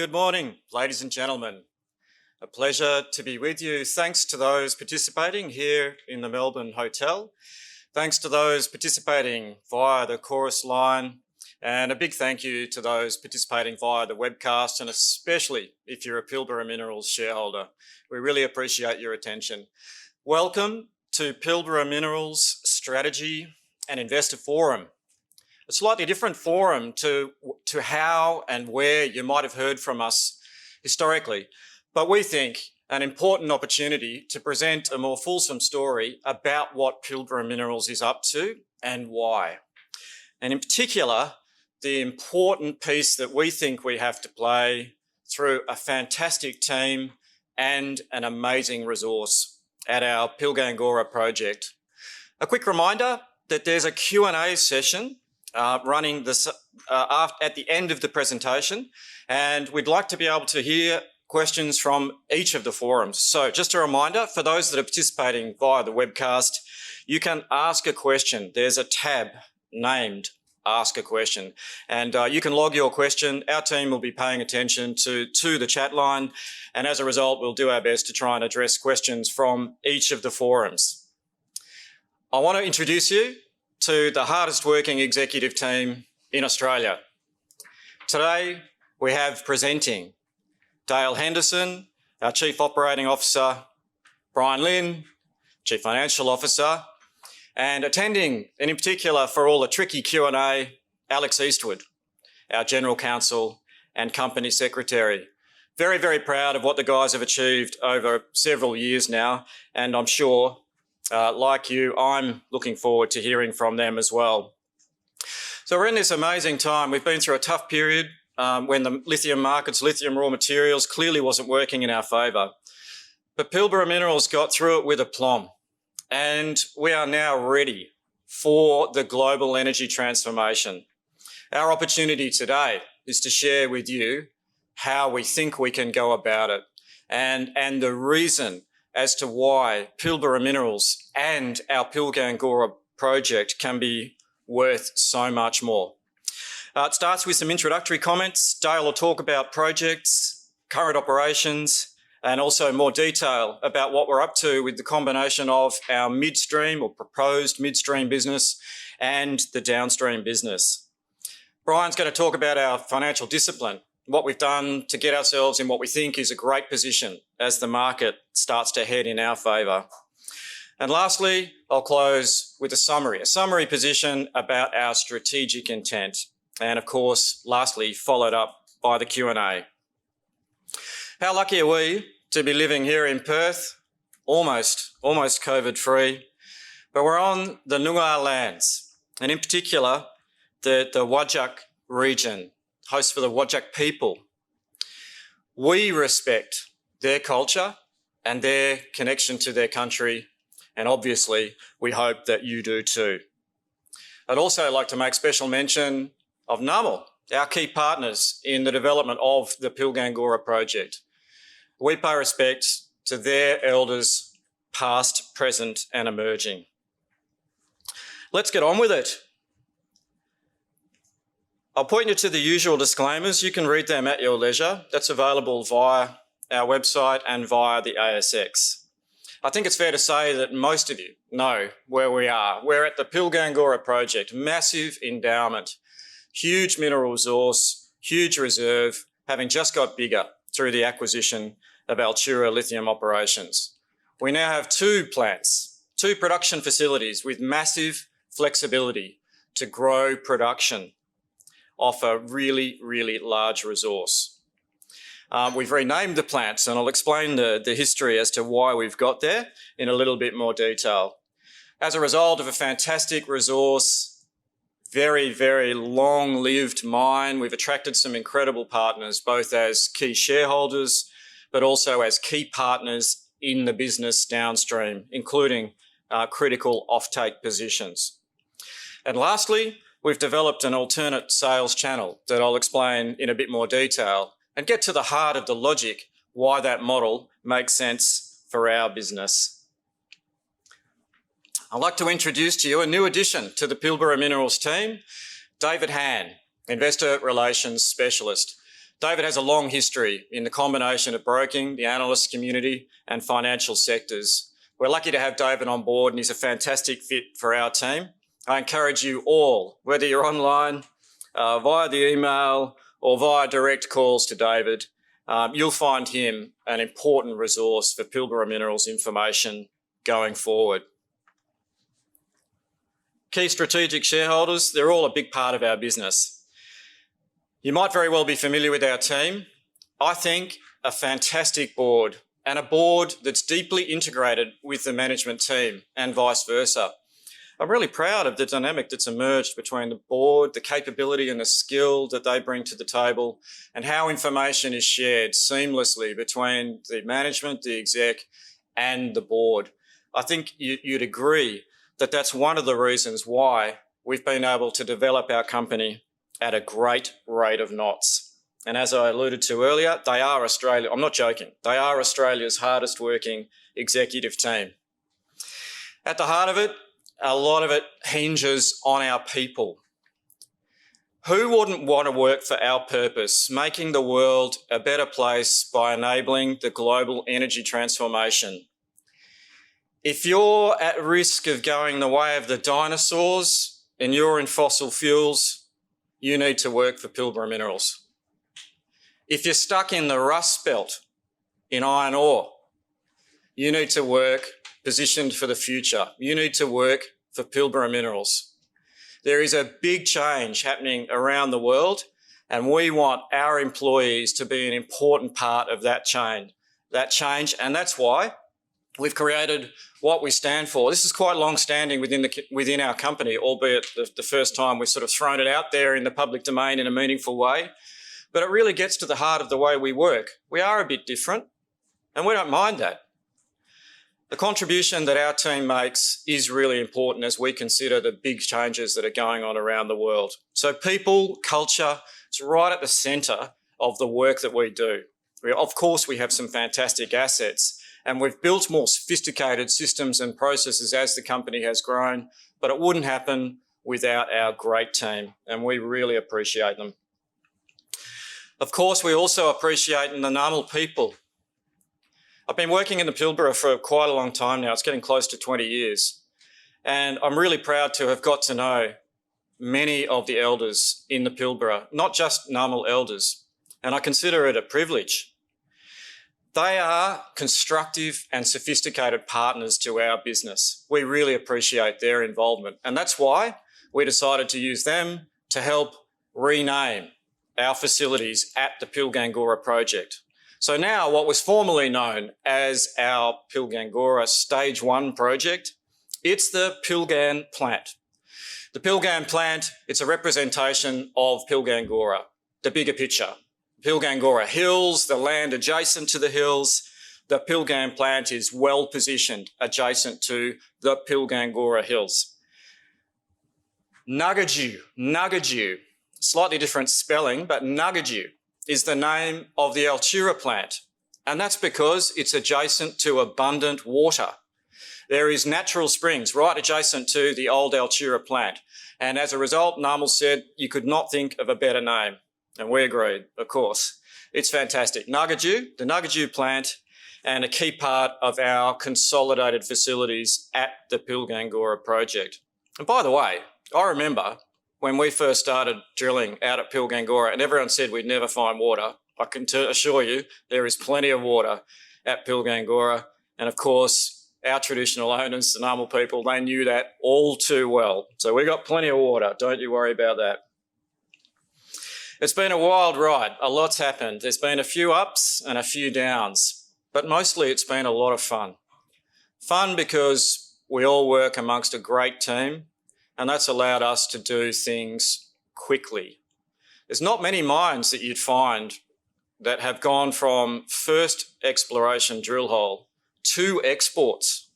Good morning, ladies and gentlemen. A pleasure to be with you. Thanks to those participating here in the Melbourne Hotel. Thanks to those participating via the chorus line, and a big thank you to those participating via the webcast, and especially if you're a Pilbara Minerals shareholder. We really appreciate your attention. Welcome to Pilbara Minerals Strategy and Investor Forum. A slightly different forum to how and where you might have heard from us historically, but we think an important opportunity to present a more fulsome story about what Pilbara Minerals is up to and why. And in particular, the important piece that we think we have to play through a fantastic team and an amazing resource at our Pilgangora project. A quick reminder that there's a Q&A session running this at the end of the presentation, and we'd like to be able to hear questions from each of the forums. So just a reminder, for those that are participating via the webcast, you can ask a question. There's a tab named Ask a Question, and you can log your question. Our team will be paying attention to the chat line, and as a result, we'll do our best to try and address questions from each of the forums. I want to introduce you to the hardest working executive team in Australia. Today, we have presenting Dale Henderson, our Chief Operating Officer, Brian Lynn, Chief Financial Officer, and attending, and in particular for all the tricky Q&A, Alex Eastwood, our General Counsel and Company Secretary. Very, very proud of what the guys have achieved over several years now, and I'm sure like you, I'm looking forward to hearing from them as well. So we're in this amazing time. We've been through a tough period when the lithium markets, lithium raw materials clearly wasn't working in our favour. But Pilbara Minerals got through it with aplomb, and we are now ready for the global energy transformation. Our opportunity today is to share with you how we think we can go about it and the reason as to why Pilbara Minerals and our Pilgangora project can be worth so much more. It starts with some introductory comments. Dale will talk about projects, current operations, and also more detail about what we're up to with the combination of our midstream or proposed midstream business and the downstream business. Brian's going to talk about our financial discipline, what we've done to get ourselves in what we think is a great position as the market starts to head in our favour. And lastly, I'll close with a summary position about our strategic intent. And of course, lastly, followed up by the Q&A. How lucky are we to be living here in Perth, almost COVID-free, but we're on the Noongar lands, and in particular, the Whadjuk region, host for the Whadjuk people. We respect their culture and their connection to their country, and obviously we hope that you do too. I'd also like to make special mention of Namal, our key partners in the development of the Pilgangora project. We pay respect to their elders, past, present and emerging. Let's get on with it. I'll point you to the usual disclaimers. You can read them at your leisure. That's available via our website and via the ASX. I think it's fair to say that most of you know where we are. We're at the Pilgangora project, massive endowment, huge mineral resource, huge reserve, having just got bigger through the acquisition of Altura lithium operations. We now have two plants, two production facilities with massive flexibility to grow production off a really, really large resource. We've renamed the plants, and I'll explain the history as to why we've got there in a little bit more detail. As a result of a fantastic resource, very, very long-lived mine, we've attracted some incredible partners, both as key shareholders, but also as key partners in the business downstream, including critical offtake positions. And lastly, we've developed an alternate sales channel that I'll explain in a bit more detail and get to the heart of the logic why that model makes sense for our business. I'd like to introduce to you a new addition to the Pilbara Minerals team, David Han, Investor Relations Specialist. David has a long history in the combination of broking, the analyst community and financial sectors. We're lucky to have David on board and he's a fantastic fit for our team. I encourage you all, whether you're online, via the email or via direct calls to David, you'll find him an important resource for Pilbara Minerals information going forward. Key strategic shareholders, they're all a big part of our business. You might very well be familiar with our team. I think a fantastic board and a board that's deeply integrated with the management team and vice versa. I'm really proud of the dynamic that's emerged between the board, the capability and the skill that they bring to the table, and how information is shared seamlessly between the management, the exec and the board. I think you'd agree that that's one of the reasons why we've been able to develop our company at a great rate of knots. And as I alluded to earlier, they are Australia, I'm not joking, they are Australia's hardest working executive team. At the heart of it, a lot of it hinges on our people. Who wouldn't want to work for our purpose, making the world a better place by enabling the global energy transformation? If you're at risk of going the way of the dinosaurs and you're in fossil fuels, you need to work for Pilbara Minerals. If you're stuck in the rust belt in iron ore, you need to work positioned for the future. You need to work for Pilbara Minerals. There is a big change happening around the world and we want our employees to be an important part of that change, and that's why we've created what we stand for. This is quite long-standing within our company, albeit the first time we've sort of thrown it out there in the public domain in a meaningful way. But it really gets to the heart of the way we work. We are a bit different, and we don't mind that. The contribution that our team makes is really important as we consider the big changes that are going on around the world. So people, culture, it's right at the centre of the work that we do. Of course, we have some fantastic assets, and we've built more sophisticated systems and processes as the company has grown, but it wouldn't happen without our great team, and we really appreciate them. Of course, we also appreciate the Ngunnawal people. I've been working in the Pilbara for quite a long time now. It's getting close to 20 years. And I'm really proud to have got to know many of the elders in the Pilbara, not just Ngunnawal elders, and I consider it a privilege. They are constructive and sophisticated partners to our business. We really appreciate their involvement, and that's why we decided to use them to help rename our facilities at the Pilgangora project. So now what was formerly known as our Pilgangora Stage 1 project, it's the Pilgrim Plant. The Pilgrim Plant, it's a representation of Pilgangora, the bigger picture. Pilgangora Hills, the land adjacent to the hills. The Pilgrim Plant is well positioned adjacent to the Pilgangora Hills. Nugajoo, slightly different spelling, but Nugajoo is the name of the Altura plant, and that's because it's adjacent to abundant water. There is natural springs right adjacent to the old Altura plant, and as a result, Ngunnawal said you could not think of a better name. And we agreed, of course. It's fantastic. Nugajoo, the Nugajoo plant, and a key part of our consolidated facilities at the Pilgangora project. And by the way, I remember when we first started drilling out at Pilgangora and everyone said we'd never find water. I can assure you there is plenty of water at Pilgangora. And of course, our traditional owners, the Ngunnawal people, they knew that all too well. So we got plenty of water. Don't you worry about that. It's been a wild ride. A lot's happened. There's been a few ups and a few downs, but mostly it's been a lot of fun. Fun because we all work amongst a great team, and that's allowed us to do things quickly. There's not many mines that you'd find that have gone from first exploration drill hole to exports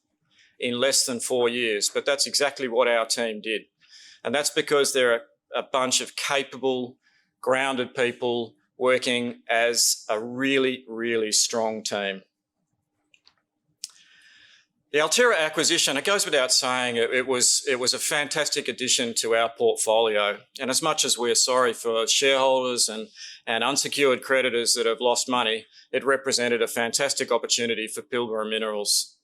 in less than 4 years, but that's exactly what our team did. And that's because they're a bunch of capable, grounded people working as a really, really strong team. The Altura acquisition, it goes without saying, it was a fantastic addition to our portfolio. And as much as we're sorry for shareholders and unsecured creditors that have lost money, it represented a fantastic opportunity for Pilbara Minerals.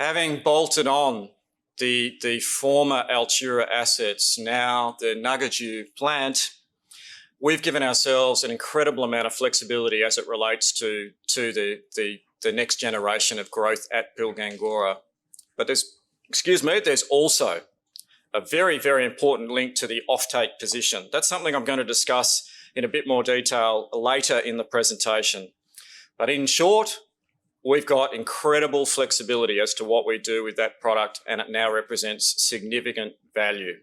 Having bolted on the former Altura assets, now the Nugget plant, we've given ourselves an incredible amount of flexibility as it relates to the next generation of growth at Pilgangoora. But there's also a very, very important link to the offtake position. That's something I'm going to discuss in a bit more detail later in the presentation. But in short, we've got incredible flexibility as to what we do with that product, and it now represents significant value.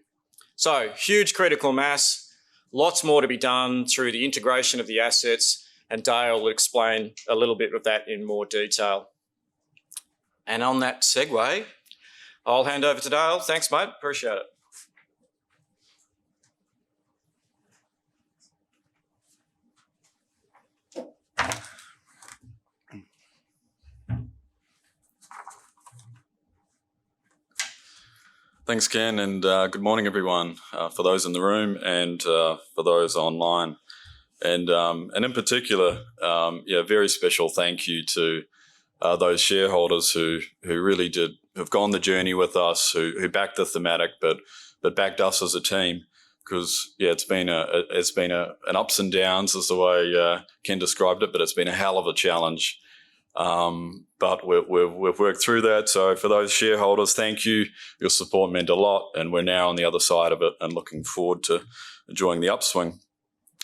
So huge critical mass, lots more to be done through the integration of the assets, and Dale will explain a little bit of that in more detail. And on that segue, I'll hand over to Dale. Thanks, mate. Appreciate it. Thanks, Ken, and good morning, everyone, for those in the room and for those online. And in particular, very special thank you to those shareholders who really have gone the journey with us, who backed the thematic, but backed us as a team. Because it's been an ups and downs, is the way Ken described it, but it's been a hell of a challenge. But we've worked through that. So for those shareholders, thank you. Your support meant a lot, and we're now on the other side of it and looking forward to enjoying the upswing.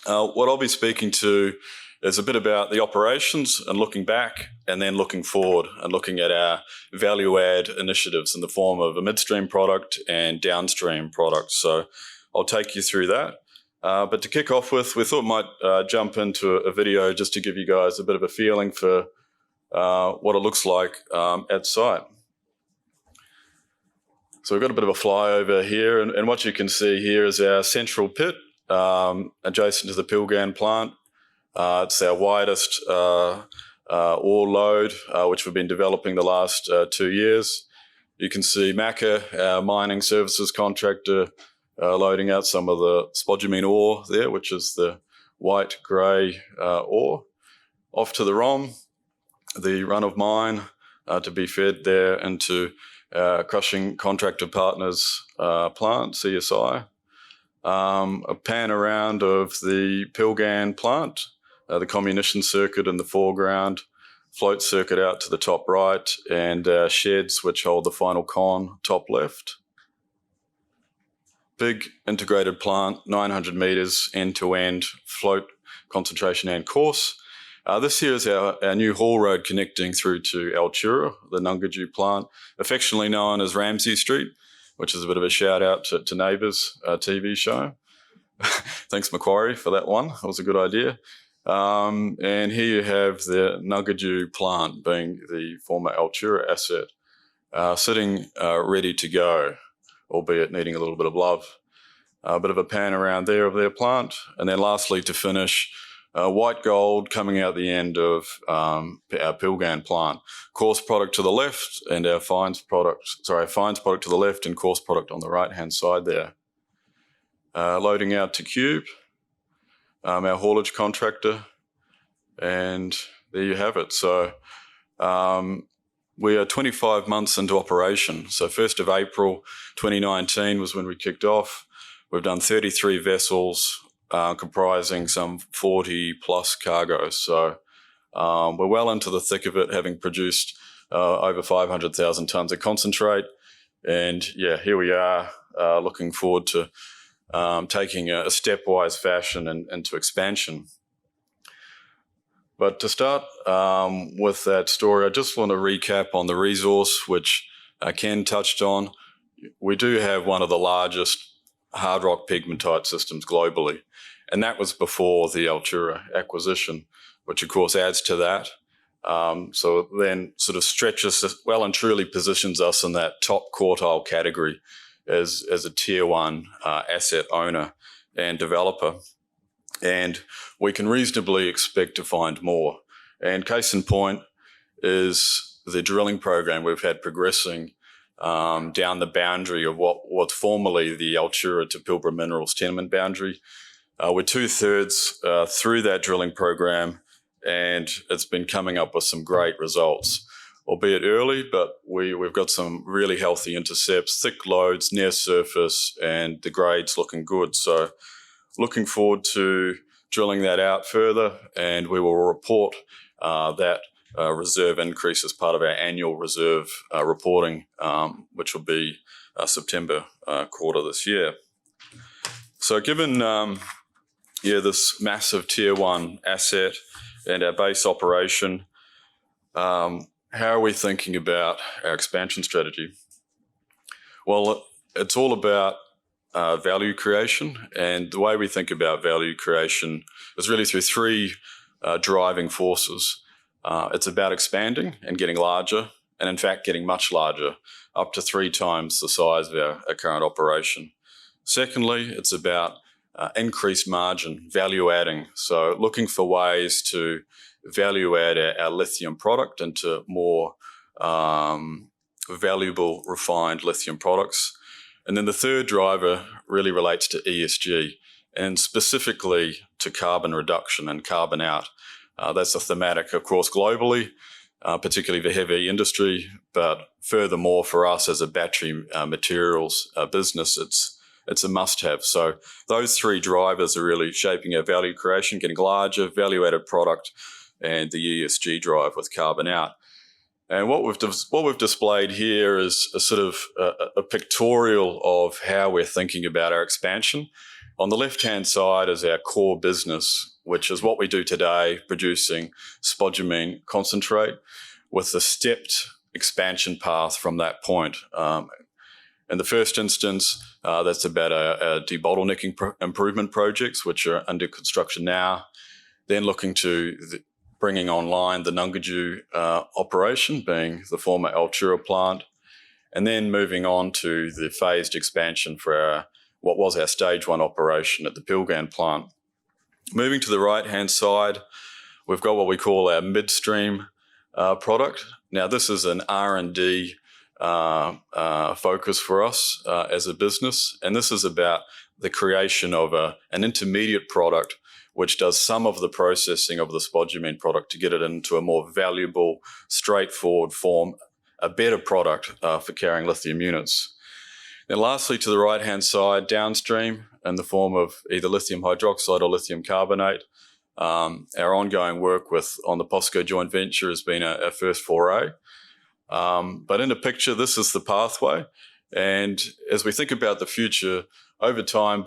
What I'll be speaking to is a bit about the operations and looking back, and then looking forward and looking at our value add initiatives in the form of a midstream product and downstream products. So I'll take you through that. But to kick off with, we thought we might jump into a video just to give you guys a bit of a feeling for what it looks like at site. So we've got a bit of a flyover here, and what you can see here is our central pit adjacent to the Pilgrim Plant. It's our widest ore lode, which we've been developing the last 2 years. You can see Macca, our mining services contractor, loading out some of the spodumene ore there, which is the white grey ore. Off to the ROM, the run of mine to be fed there into crushing contractor partners plant, CSI. A pan around of the Pilgan plant, the comminution circuit in the foreground, float circuit out to the top right, and sheds which hold the final con top left. Big integrated plant, 900 metres end-to-end, float, concentration and course. This here is our new haul road connecting through to Altura, the Nungaju plant, affectionately known as Ramsay Street, which is a bit of a shout out to Neighbours TV show. Thanks, Macquarie, for that one. That was a good idea. And here you have the Nungaju plant, being the former Altura asset, sitting ready to go, albeit needing a little bit of love. A bit of a pan around there of their plant. And then lastly, to finish, white gold coming out the end of our Pilgan plant. Coarse product to the left, and our fines product to the left and coarse product on the right-hand side there. Loading out to Cube, our haulage contractor, and there you have it. So we are 25 months into operation. So 1st of April 2019 was when we kicked off. We've done 33 vessels, comprising some 40 plus cargoes. So we're well into the thick of it, having produced over 500,000 tonnes of concentrate. And here we are, looking forward to taking a stepwise fashion into expansion. But to start with that story, I just want to recap on the resource, which Ken touched on. We do have one of the largest hard rock pegmatite systems globally. And that was before the Altura acquisition, which of course adds to that. So then sort of stretches well and truly positions us in that top quartile category as a tier one asset owner and developer. And we can reasonably expect to find more. And case in point is the drilling program we've had progressing down the boundary of what was formerly the Altura to Pilbara Minerals tenement boundary. We're 2/3 through that drilling program, and it's been coming up with some great results, albeit early, but we've got some really healthy intercepts, thick lodes near surface, and the grade's looking good. So looking forward to drilling that out further, and we will report that reserve increase as part of our annual reserve reporting, which will be September quarter this year. So given this massive tier 1 asset and our base operation, how are we thinking about our expansion strategy? Well, it's all about value creation, and the way we think about value creation is really through 3 driving forces. It's about expanding and getting larger, and in fact getting much larger, up to 3 times the size of our current operation. Secondly, it's about increased margin, value adding. So looking for ways to value add our lithium product into more valuable refined lithium products. And then the third driver really relates to ESG, and specifically to carbon reduction and carbon out. That's a thematic, of course, globally, particularly for heavy industry, but furthermore for us as a battery materials business, it's a must-have. So those 3 drivers are really shaping our value creation, getting larger, value-added product, and the ESG drive with carbon out. And what we've displayed here is a sort of a pictorial of how we're thinking about our expansion. On the left-hand side is our core business, which is what we do today, producing spodumene concentrate with a stepped expansion path from that point. In the first instance, that's about a debottlenecking improvement projects, which are under construction now. Then looking to bringing online the Nungaju operation, being the former Altura plant, and then moving on to the phased expansion for what was our stage 1 operation at the Pilgrim Plant. Moving to the right-hand side, we've got what we call our midstream product. Now, this is an R&D focus for us as a business, and this is about the creation of an intermediate product which does some of the processing of the spodumene product to get it into a more valuable, straightforward form, a better product for carrying lithium units. And lastly, to the right-hand side, downstream in the form of either lithium hydroxide or lithium carbonate. Our ongoing work on the Posco joint venture has been our first foray. But in the picture, this is the pathway. And as we think about the future, over time,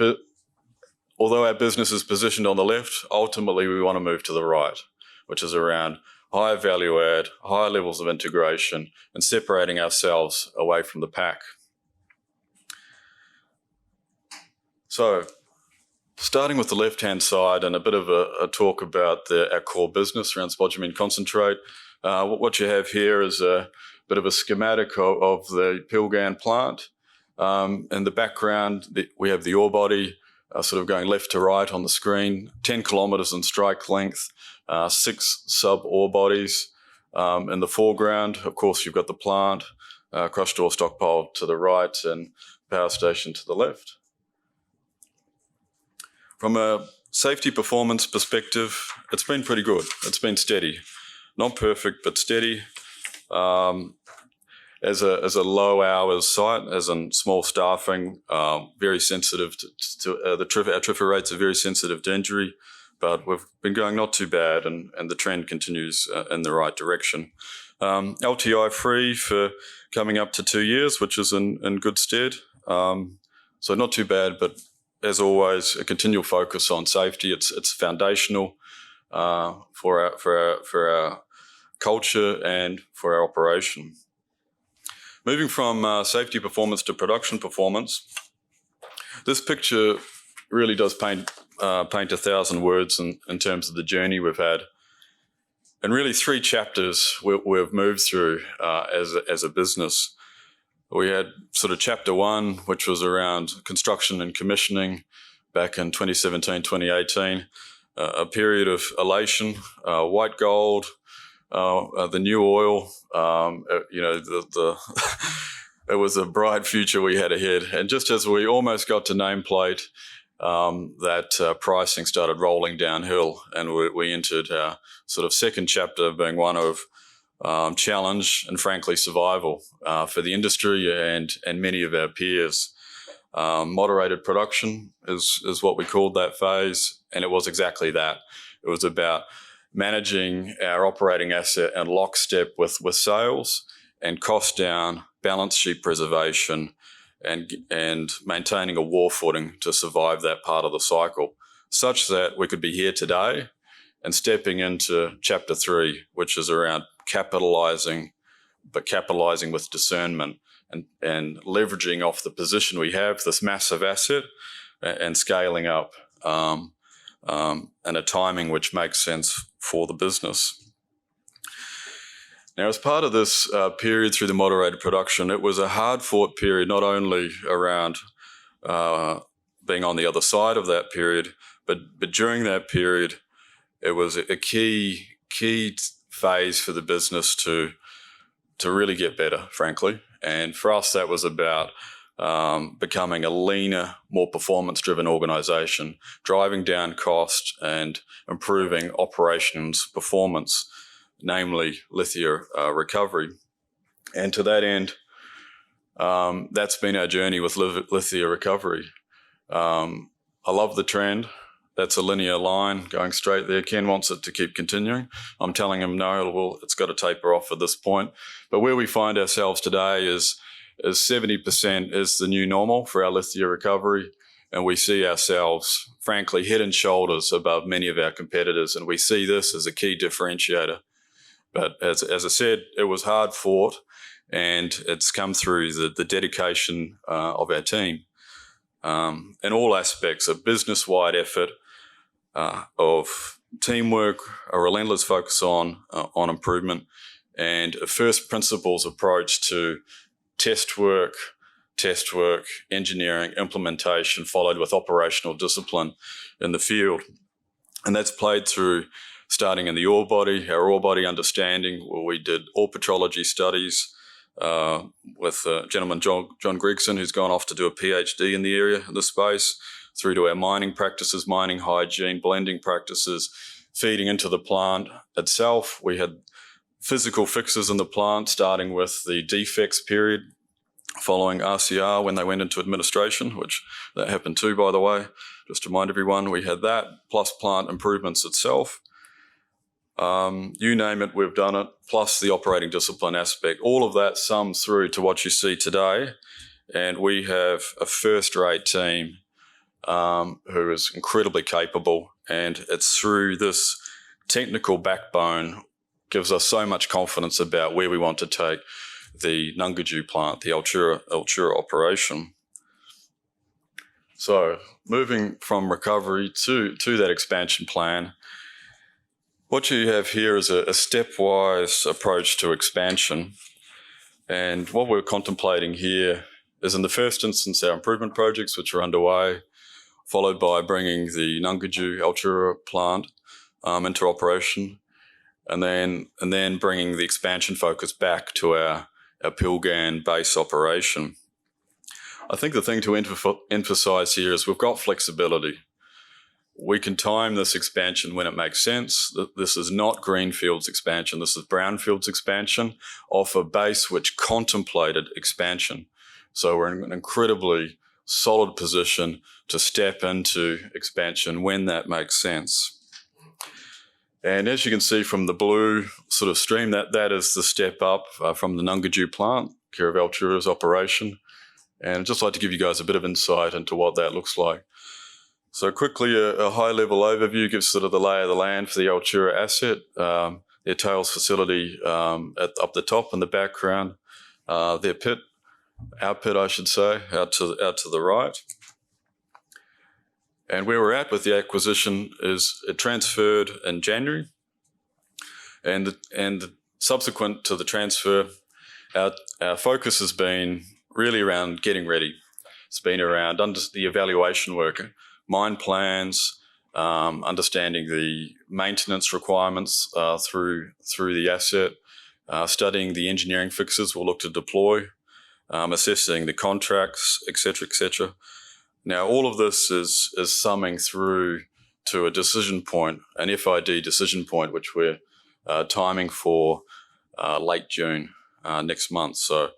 although our business is positioned on the left, ultimately we want to move to the right, which is around higher value add, higher levels of integration, and separating ourselves away from the pack. So, starting with the left-hand side and a bit of a talk about our core business around spodumene concentrate. What you have here is a bit of a schematic of the Pilgrim Plant. In the background, we have the ore body sort of going left to right on the screen, 10 kilometres in strike length, 6 sub-ore bodies. In the foreground, of course, you've got the plant, crushed ore stockpile to the right, and power station to the left. From a safety performance perspective, it's been pretty good. It's been steady. Not perfect, but steady. As a low hours site, as in small staffing, very sensitive to our TRIFR rates are very sensitive to injury, but we've been going not too bad, and the trend continues in the right direction. LTI free for coming up to 2 years, which is in good stead. So not too bad, but as always, a continual focus on safety. It's foundational for our culture and for our operation. Moving from safety performance to production performance, this picture really does paint 1,000 words in terms of the journey we've had. And really 3 chapters we've moved through as a business. We had sort of chapter 1, which was around construction and commissioning back in 2017, 2018, a period of elation, white gold, the new oil, it was a bright future we had ahead. And just as we almost got to nameplate, that pricing started rolling downhill, and we entered our sort of second chapter, being one of challenge and frankly survival for the industry and many of our peers. Moderated production is what we called that phase, and it was exactly that. It was about managing our operating asset in lockstep with sales and cost down, balance sheet preservation, and maintaining a war footing to survive that part of the cycle, such that we could be here today and stepping into chapter 3, which is around capitalizing with discernment and leveraging off the position we have, this massive asset, and scaling up and a timing which makes sense for the business. Now, as part of this period through the moderated production, it was a hard-fought period, not only around being on the other side of that period, but during that period, it was a key phase for the business to really get better, frankly. And for us, that was about becoming a leaner, more performance-driven organisation, driving down cost and improving operations performance, namely lithium recovery. And to that end, that's been our journey with lithium recovery. I love the trend. That's a linear line going straight there. Ken wants it to keep continuing. I'm telling him, no, well, it's got to taper off at this point. But where we find ourselves today is 70% is the new normal for our lithium recovery. And we see ourselves, frankly, head and shoulders above many of our competitors. And we see this as a key differentiator. But as I said, it was hard fought, and it's come through the dedication of our team in all aspects, a business-wide effort of teamwork, a relentless focus on improvement, and a first principles approach to test work, engineering, implementation, followed with operational discipline in the field. And that's played through starting in the ore body, our ore body understanding, where we did ore petrology studies with a gentleman, John Gregson, who's gone off to do a PhD in the area, in the space, through to our mining practices, mining hygiene, blending practices, feeding into the plant itself. We had physical fixes in the plant, starting with the defects period, following RCR when they went into administration, which that happened too, by the way. Just to remind everyone, we had that, plus plant improvements itself. You name it, we've done it, plus the operating discipline aspect. All of that sums through to what you see today. And we have a first-rate team who is incredibly capable. And it's through this technical backbone gives us so much confidence about where we want to take the Nungajju plant, the Altura operation. So moving from recovery to that expansion plan, what you have here is a stepwise approach to expansion. And what we're contemplating here is, in the first instance, our improvement projects, which are underway, followed by bringing the Nungajju Altura plant into operation, and then bringing the expansion focus back to our Pilgan base operation. I think the thing to emphasise here is we've got flexibility. We can time this expansion when it makes sense. This is not greenfields expansion. This is brownfields expansion off a base which contemplated expansion. So we're in an incredibly solid position to step into expansion when that makes sense. And as you can see from the blue sort of stream, that is the step up from the Nungajju plant, care of Altura's operation. And I'd just like to give you guys a bit of insight into what that looks like. So quickly, a high-level overview gives sort of the lay of the land for the Altura asset. Their tails facility up the top in the background. Their pit, our pit, I should say, out to the right. And where we're at with the acquisition is it transferred in January, and subsequent to the transfer, our focus has been really around getting ready. It's been around under the evaluation work, mine plans, understanding the maintenance requirements through the asset, studying the engineering fixes we'll look to deploy, assessing the contracts, etc., etc. Now, all of this is summing through to a decision point, an FID decision point, which we're timing for late June next month. So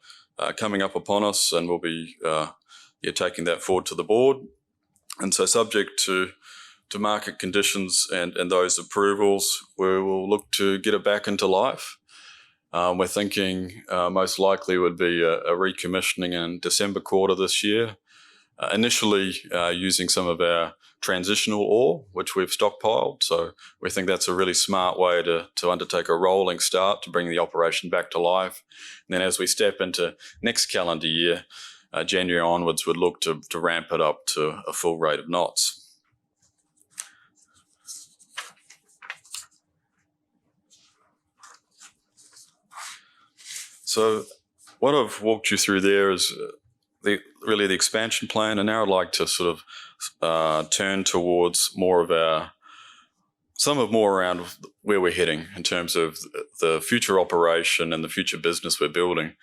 coming up upon us, and we'll be taking that forward to the board. And so subject to market conditions and those approvals, we will look to get it back into life. We're thinking most likely would be a recommissioning in December quarter this year, initially using some of our transitional ore, which we've stockpiled. So we think that's a really smart way to undertake a rolling start to bring the operation back to life. And then as we step into next calendar year, January onwards, would look to ramp it up to a full rate of knots. So what I've walked you through there is really the expansion plan, and now I'd like to sort of turn towards more around where we're heading in terms of the future operation and the future business we're building.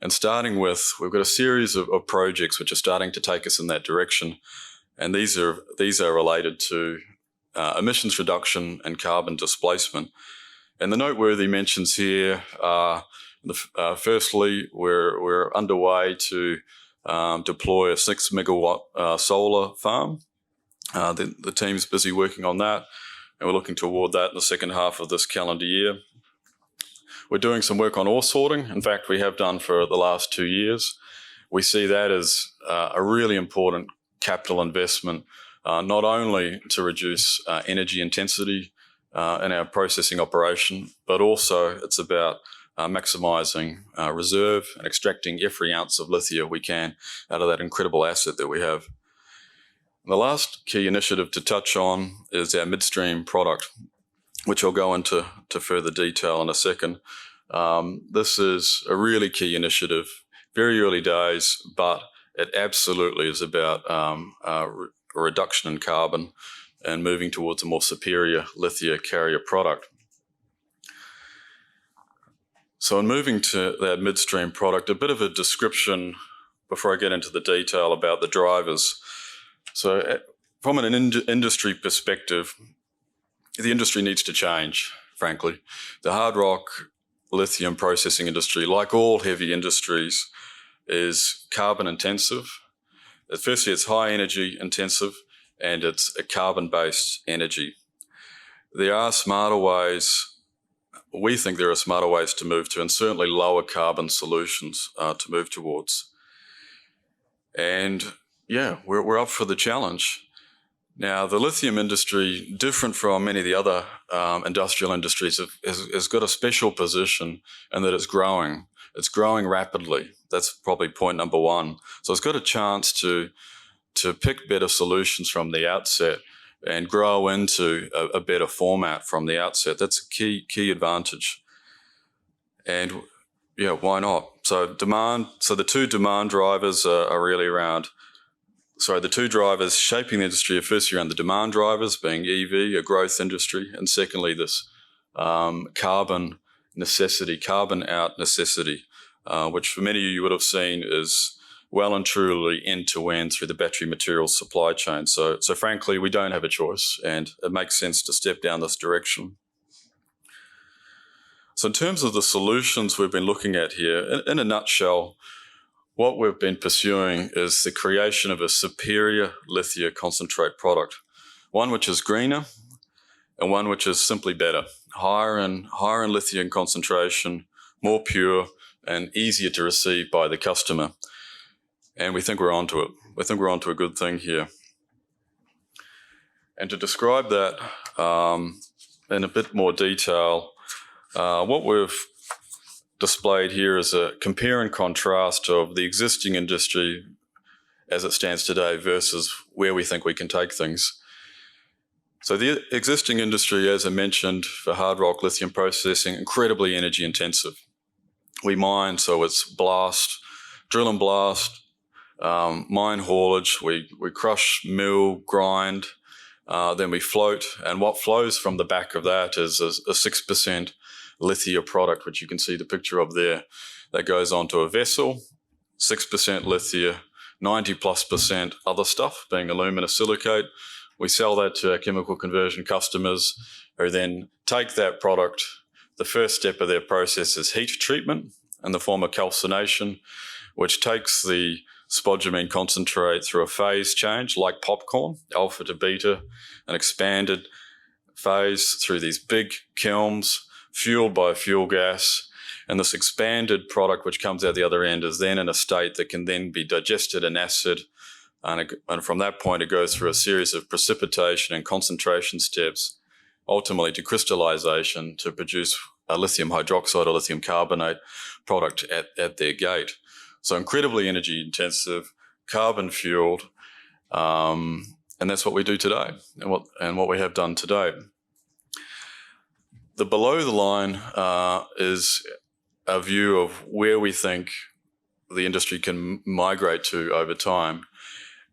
And starting with, we've got a series of projects which are starting to take us in that direction, and these are related to emissions reduction and carbon displacement. And the noteworthy mentions here are, firstly, we're underway to deploy a 6 megawatt solar farm. The team's busy working on that, and we're looking to award that in the second half of this calendar year. We're doing some work on ore sorting. In fact, we have done for the last 2 years. We see that as a really important capital investment, not only to reduce energy intensity in our processing operation, but also it's about maximising reserve and extracting every ounce of lithium we can out of that incredible asset that we have. And the last key initiative to touch on is our midstream product, which I'll go into further detail in a second. This is a really key initiative, very early days, but it absolutely is about a reduction in carbon and moving towards a more superior lithium carrier product. So in moving to that midstream product, a bit of a description before I get into the detail about the drivers. So from an industry perspective, the industry needs to change, frankly. The hard rock lithium processing industry, like all heavy industries, is carbon intensive. Firstly, it's high energy intensive, and it's a carbon-based energy. There are smarter ways, we think there are smarter ways to move to, and certainly lower carbon solutions to move towards. And yeah, we're up for the challenge. Now, the lithium industry, different from many of the other industrial industries, has got a special position in that it's growing. It's growing rapidly. That's probably point number one. So it's got a chance to pick better solutions from the outset and grow into a better format from the outset. That's a key advantage. And yeah, why not? So the two demand drivers are really around. So the two drivers shaping the industry are firstly around the demand drivers, being EV, a growth industry, and secondly this carbon out necessity, which for many of you would have seen is well and truly end-to-end through the battery materials supply chain. So frankly, we don't have a choice, and it makes sense to step down this direction. So in terms of the solutions we've been looking at here, in a nutshell, what we've been pursuing is the creation of a superior lithium concentrate product, one which is greener and one which is simply better, higher in lithium concentration, more pure and easier to receive by the customer. And we think we're onto it. We think we're onto a good thing here. And to describe that in a bit more detail, what we've displayed here is a compare and contrast of the existing industry as it stands today versus where we think we can take things. So the existing industry, as I mentioned, for hard rock lithium processing, incredibly energy intensive. We mine, so it's drill and blast, mine haulage, we crush, mill, grind, then we float, and what flows from the back of that is a 6% lithium product, which you can see the picture of there, that goes onto a vessel, 6% lithium, 90+% other stuff, being alumina silicate. We sell that to our chemical conversion customers, who then take that product. The first step of their process is heat treatment in the form of calcination, which takes the spodumene concentrate through a phase change like popcorn, alpha to beta, an expanded phase through these big kilns fueled by fuel gas. And this expanded product which comes out the other end is then in a state that can then be digested in acid. And from that point, it goes through a series of precipitation and concentration steps, ultimately to crystallization to produce a lithium hydroxide or lithium carbonate product at their gate. So incredibly energy intensive, carbon fueled, and that's what we do today and what we have done today. The below the line is a view of where we think the industry can migrate to over time.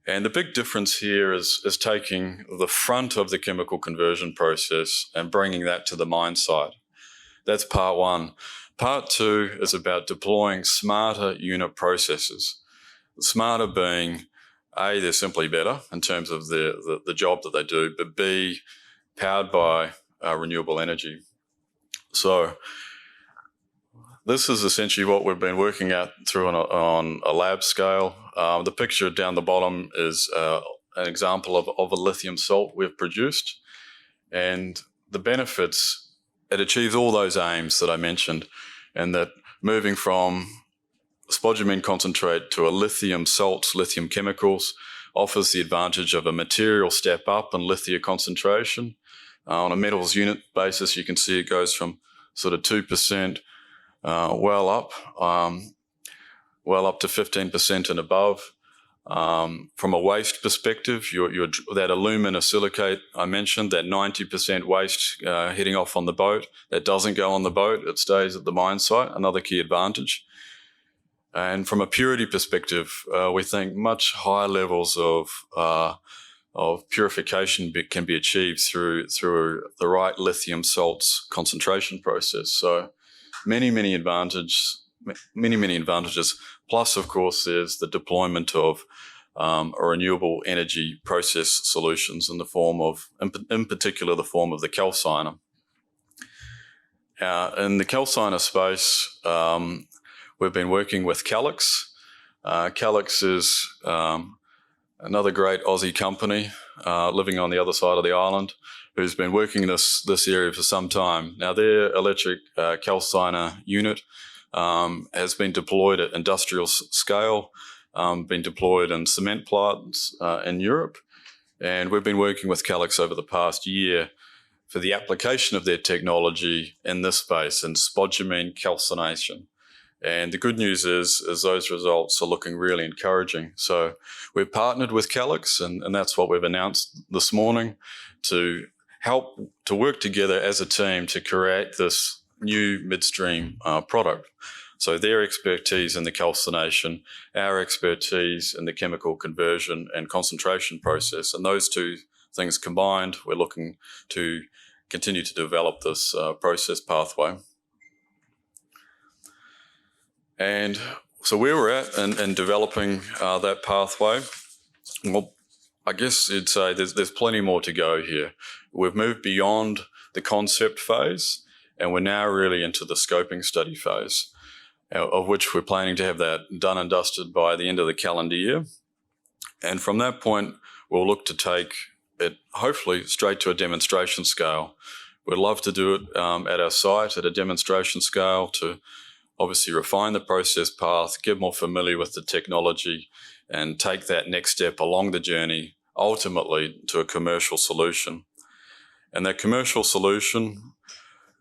And the big difference here is taking the front of the chemical conversion process and bringing that to the mine site. That's part one. Part two is about deploying smarter unit processes. Smarter being, A, they're simply better in terms of the job that they do, but B, powered by renewable energy. So this is essentially what we've been working at through on a lab scale. The picture down the bottom is an example of a lithium salt we've produced. And the benefits, it achieves all those aims that I mentioned, and that moving from spodumene concentrate to a lithium salts, lithium chemicals, offers the advantage of a material step up in lithium concentration. On a metals unit basis, you can see it goes from sort of 2% well up to 15% and above. From a waste perspective, that alumina silicate I mentioned, that 90% waste heading off on the boat, that doesn't go on the boat, it stays at the mine site, another key advantage. And from a purity perspective, we think much higher levels of purification can be achieved through the right lithium salts concentration process. So many advantages. Plus, of course, there's the deployment of renewable energy process solutions in the form of, in particular, the form of the calciner. In the calciner space, we've been working with Calix. Calix is another great Aussie company living on the other side of the island, who's been working this area for some time. Now, their electric calciner unit has been deployed at industrial scale, been deployed in cement plants in Europe, and we've been working with Calix over the past year for the application of their technology in this space, in spodumene calcination. And the good news is those results are looking really encouraging. So we've partnered with Calix, and that's what we've announced this morning, to help to work together as a team to create this new midstream product. So their expertise in the calcination, our expertise in the chemical conversion and concentration process, and those two things combined, we're looking to continue to develop this process pathway. And so where we're at in developing that pathway, well, I guess you'd say there's plenty more to go here. We've moved beyond the concept phase, and we're now really into the scoping study phase, of which we're planning to have that done and dusted by the end of the calendar year. And from that point, we'll look to take it hopefully straight to a demonstration scale. We'd love to do it at our site at a demonstration scale to obviously refine the process path, get more familiar with the technology, and take that next step along the journey, ultimately to a commercial solution. And that commercial solution,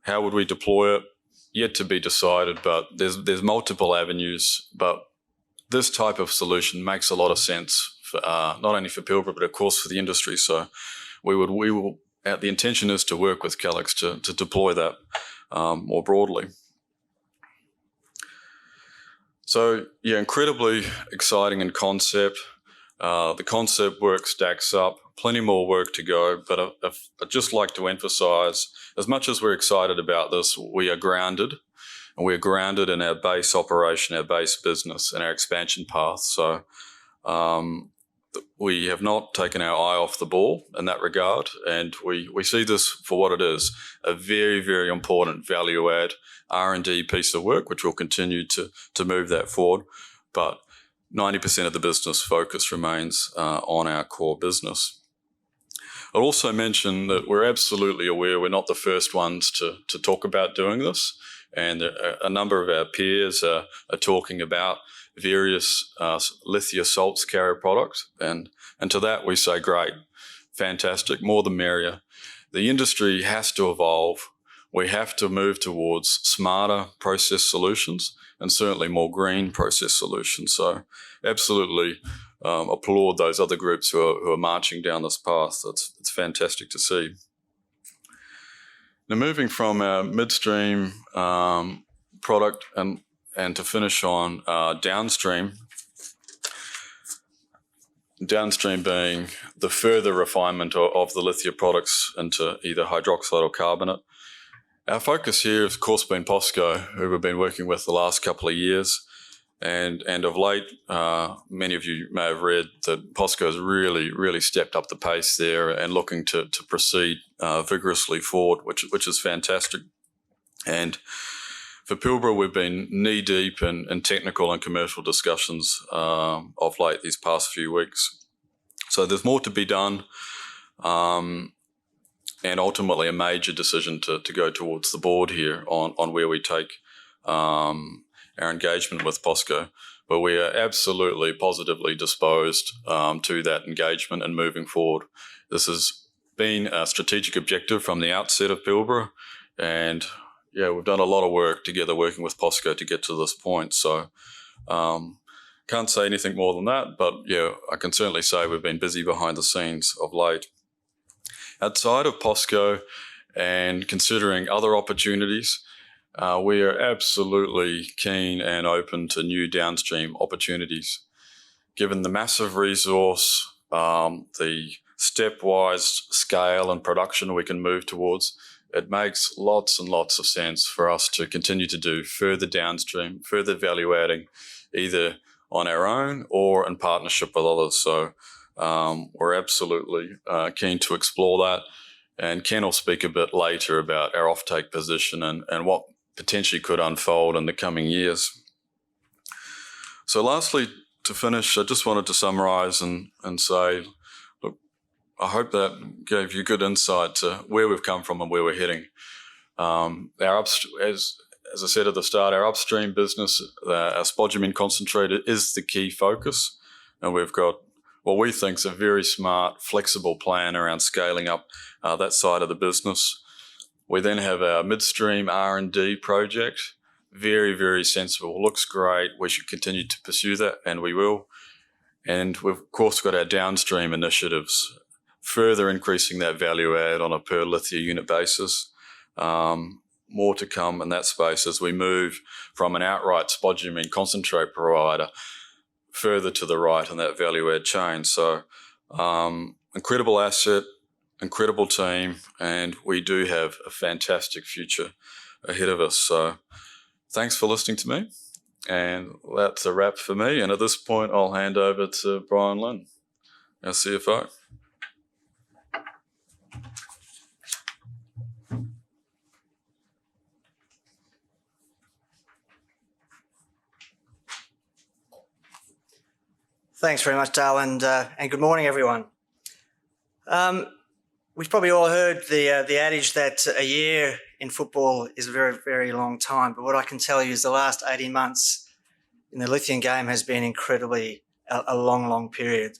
how would we deploy it? Yet to be decided, but there's multiple avenues. But this type of solution makes a lot of sense, for, not only for Pilbara, but of course for the industry. So we will. The intention is to work with Calix to deploy that more broadly. So yeah, incredibly exciting in concept. The concept work stacks up plenty more work to go, but I'd just like to emphasise, as much as we're excited about this, we are grounded, and we're grounded in our base operation, our base business, and our expansion path. So we have not taken our eye off the ball in that regard, and we see this for what it is, a very, very important value-add R&D piece of work, which will continue to move that forward. But 90% of the business focus remains on our core business. I'll also mention that we're absolutely aware we're not the first ones to talk about doing this, and a number of our peers are talking about various lithium salts carrier products, and to that we say great, fantastic, more the merrier. The industry has to evolve. We have to move towards smarter process solutions and certainly more green process solutions. So absolutely applaud those other groups who are marching down this path. It's fantastic to see. Now, moving from our midstream product and to finish on downstream. Downstream being the further refinement of the lithium products into either hydroxide or carbonate. Our focus here has, of course, been Posco, who we've been working with the last couple of years. And of late, many of you may have read that Posco has really stepped up the pace there and looking to proceed vigorously forward, which is fantastic. And for Pilbara, we've been knee-deep in technical and commercial discussions of late these past few weeks. So there's more to be done, and ultimately a major decision to go towards the board here on where we take our engagement with Posco. But we are absolutely positively disposed to that engagement and moving forward. This has been a strategic objective from the outset of Pilbara, and yeah, we've done a lot of work together working with Posco to get to this point. So can't say anything more than that, but yeah, I can certainly say we've been busy behind the scenes of late. Outside of Posco and considering other opportunities, we are absolutely keen and open to new downstream opportunities. Given the massive resource, the stepwise scale and production we can move towards, it makes lots and lots of sense for us to continue to do further downstream, further value adding, either on our own or in partnership with others. So we're absolutely keen to explore that. And Ken will speak a bit later about our offtake position and what potentially could unfold in the coming years. So lastly, to finish, I just wanted to summarise and say, look, I hope that gave you good insight to where we've come from and where we're heading. As I said at the start, our upstream business, our spodumene concentrate is the key focus, and we've got what we think is a very smart, flexible plan around scaling up that side of the business. We then have our midstream R&D project, very, very sensible, looks great. We should continue to pursue that, and we will. And we've, of course, got our downstream initiatives, further increasing that value add on a per lithium unit basis. More to come in that space as we move from an outright spodumene concentrate provider further to the right in that value add chain. So incredible asset, incredible team, and we do have a fantastic future ahead of us. So thanks for listening to me, and that's a wrap for me. And at this point, I'll hand over to Brian Lynn, our CFO. Thanks very much, Dale, and good morning, everyone. We've probably all heard the adage that a year in football is a very, very long time, but what I can tell you is the last 18 months in the lithium game has been incredibly a long period.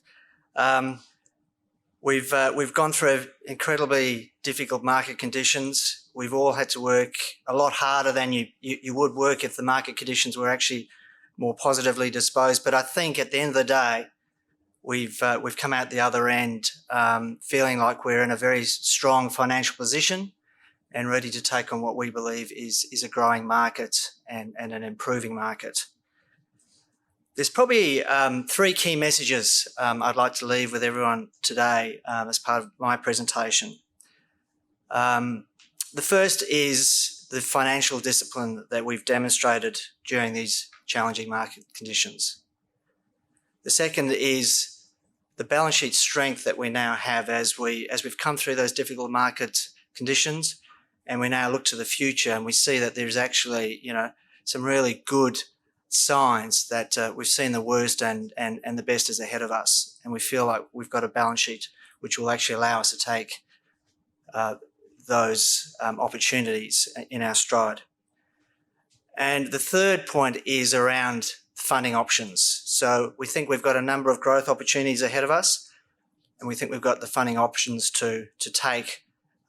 We've gone through incredibly difficult market conditions. We've all had to work a lot harder than you would work if the market conditions were actually more positively disposed. But I think at the end of the day, we've come out the other end feeling like we're in a very strong financial position and ready to take on what we believe is a growing market and an improving market. There's probably three key messages I'd like to leave with everyone today as part of my presentation. The first is the financial discipline that we've demonstrated during these challenging market conditions. The second is the balance sheet strength that we now have as we've come through those difficult market conditions, and we now look to the future and we see that there's actually, some really good signs that we've seen the worst and the best is ahead of us, and we feel like we've got a balance sheet which will actually allow us to take those opportunities in our stride. And the third point is around funding options. So we think we've got a number of growth opportunities ahead of us, and we think we've got the funding options to take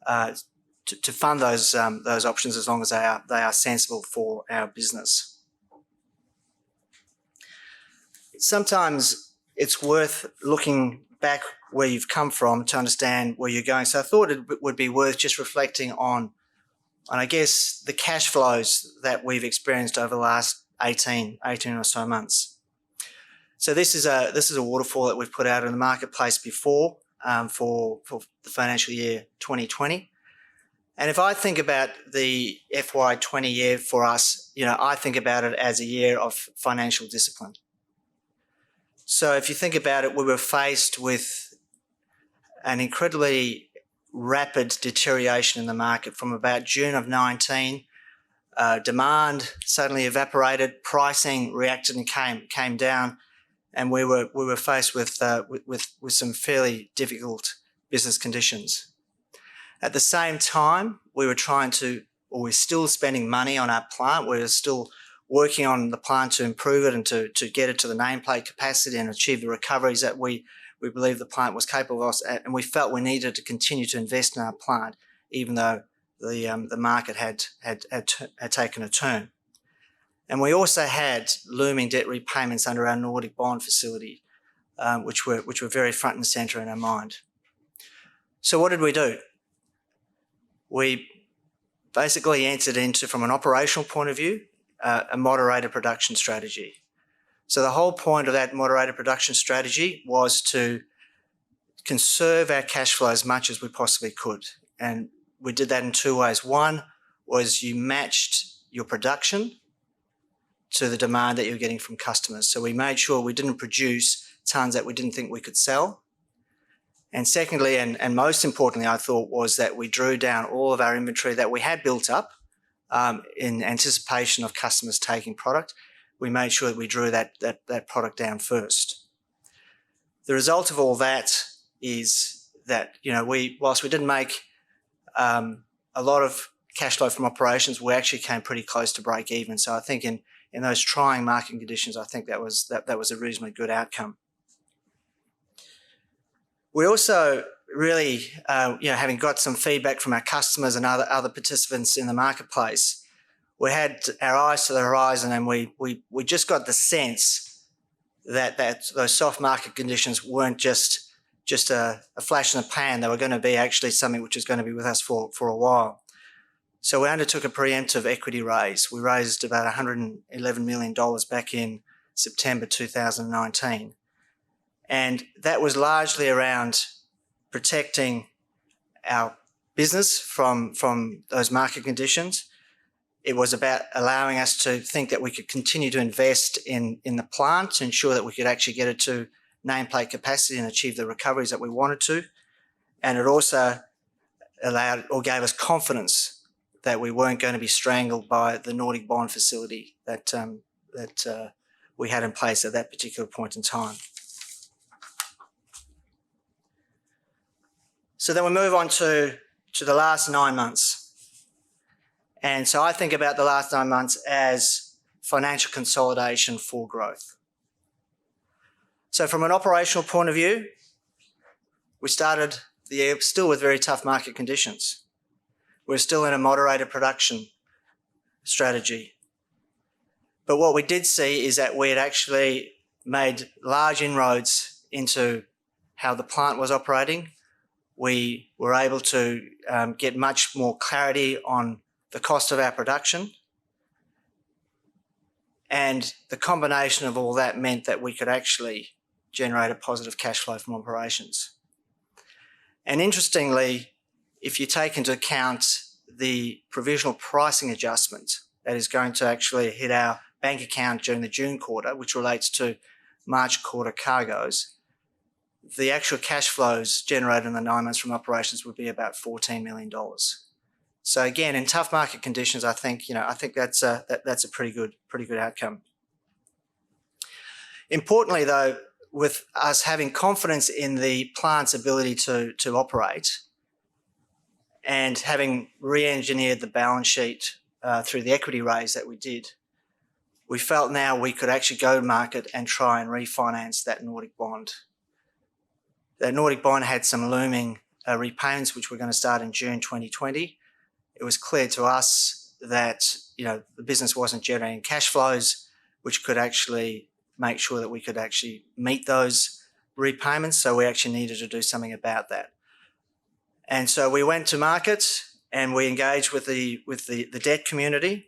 to fund those options as long as they are sensible for our business. Sometimes it's worth looking back where you've come from to understand where you're going. So I thought it would be worth just reflecting on I guess, the cash flows that we've experienced over the last 18 or so months. So this is a waterfall that we've put out in the marketplace before for the financial year 2020. And if I think about the FY20 year for us, I think about it as a year of financial discipline. So if you think about it, we were faced with an incredibly rapid deterioration in the market from about June of 19. Demand suddenly evaporated, pricing reacted and came down, and we were faced with some fairly difficult business conditions. At the same time, we're still spending money on our plant. We're still working on the plant to improve it and to get it to the nameplate capacity and achieve the recoveries that we believe the plant was capable of, and we felt we needed to continue to invest in our plant, even though the market had taken a turn. And we also had looming debt repayments under our Nordic bond facility, which were very front and centre in our mind. So what did we do? We basically entered into, from an operational point of view, a moderated production strategy. So the whole point of that moderated production strategy was to conserve our cash flow as much as we possibly could. And we did that in two ways. One was you matched your production to the demand that you're getting from customers. So we made sure we didn't produce tonnes that we didn't think we could sell. And secondly, and most importantly, I thought, was that we drew down all of our inventory that we had built up in anticipation of customers taking product. We made sure that we drew that product down first. The result of all that is that, whilst we didn't make a lot of cash flow from operations, we actually came pretty close to break even. So I think in those trying market conditions, I think that was a reasonably good outcome. We also really, having got some feedback from our customers and other participants in the marketplace, we had our eyes to the horizon, and we just got the sense that those soft market conditions weren't just a flash in the pan. They were going to be actually something which is going to be with us for a while. So we undertook a preemptive equity raise. We raised about $111 million back in September 2019. And that was largely around protecting our business from those market conditions. It was about allowing us to think that we could continue to invest in the plant to ensure that we could actually get it to nameplate capacity and achieve the recoveries that we wanted to. And it also allowed or gave us confidence that we weren't going to be strangled by the Nordic bond facility that we had in place at that particular point in time. So then we move on to the last 9 months. And so I think about the last 9 months as financial consolidation for growth. So from an operational point of view, we started the year still with very tough market conditions. We're still in a moderated production strategy. But what we did see is that we had actually made large inroads into how the plant was operating. We were able to get much more clarity on the cost of our production. And the combination of all that meant that we could actually generate a positive cash flow from operations. And interestingly, if you take into account the provisional pricing adjustment that is going to actually hit our bank account during the June quarter, which relates to March quarter cargoes, the actual cash flows generated in the 9 months from operations would be about $14 million. So again, in tough market conditions, I think that's a pretty good outcome. Importantly, though, with us having confidence in the plant's ability to operate and having re-engineered the balance sheet through the equity raise that we did, we felt now we could actually go to market and try and refinance that Nordic bond. That Nordic bond had some looming repayments, which were going to start in June 2020. It was clear to us that the business wasn't generating cash flows, which could actually make sure that we could actually meet those repayments. So we actually needed to do something about that. And so we went to market and we engaged with the debt community,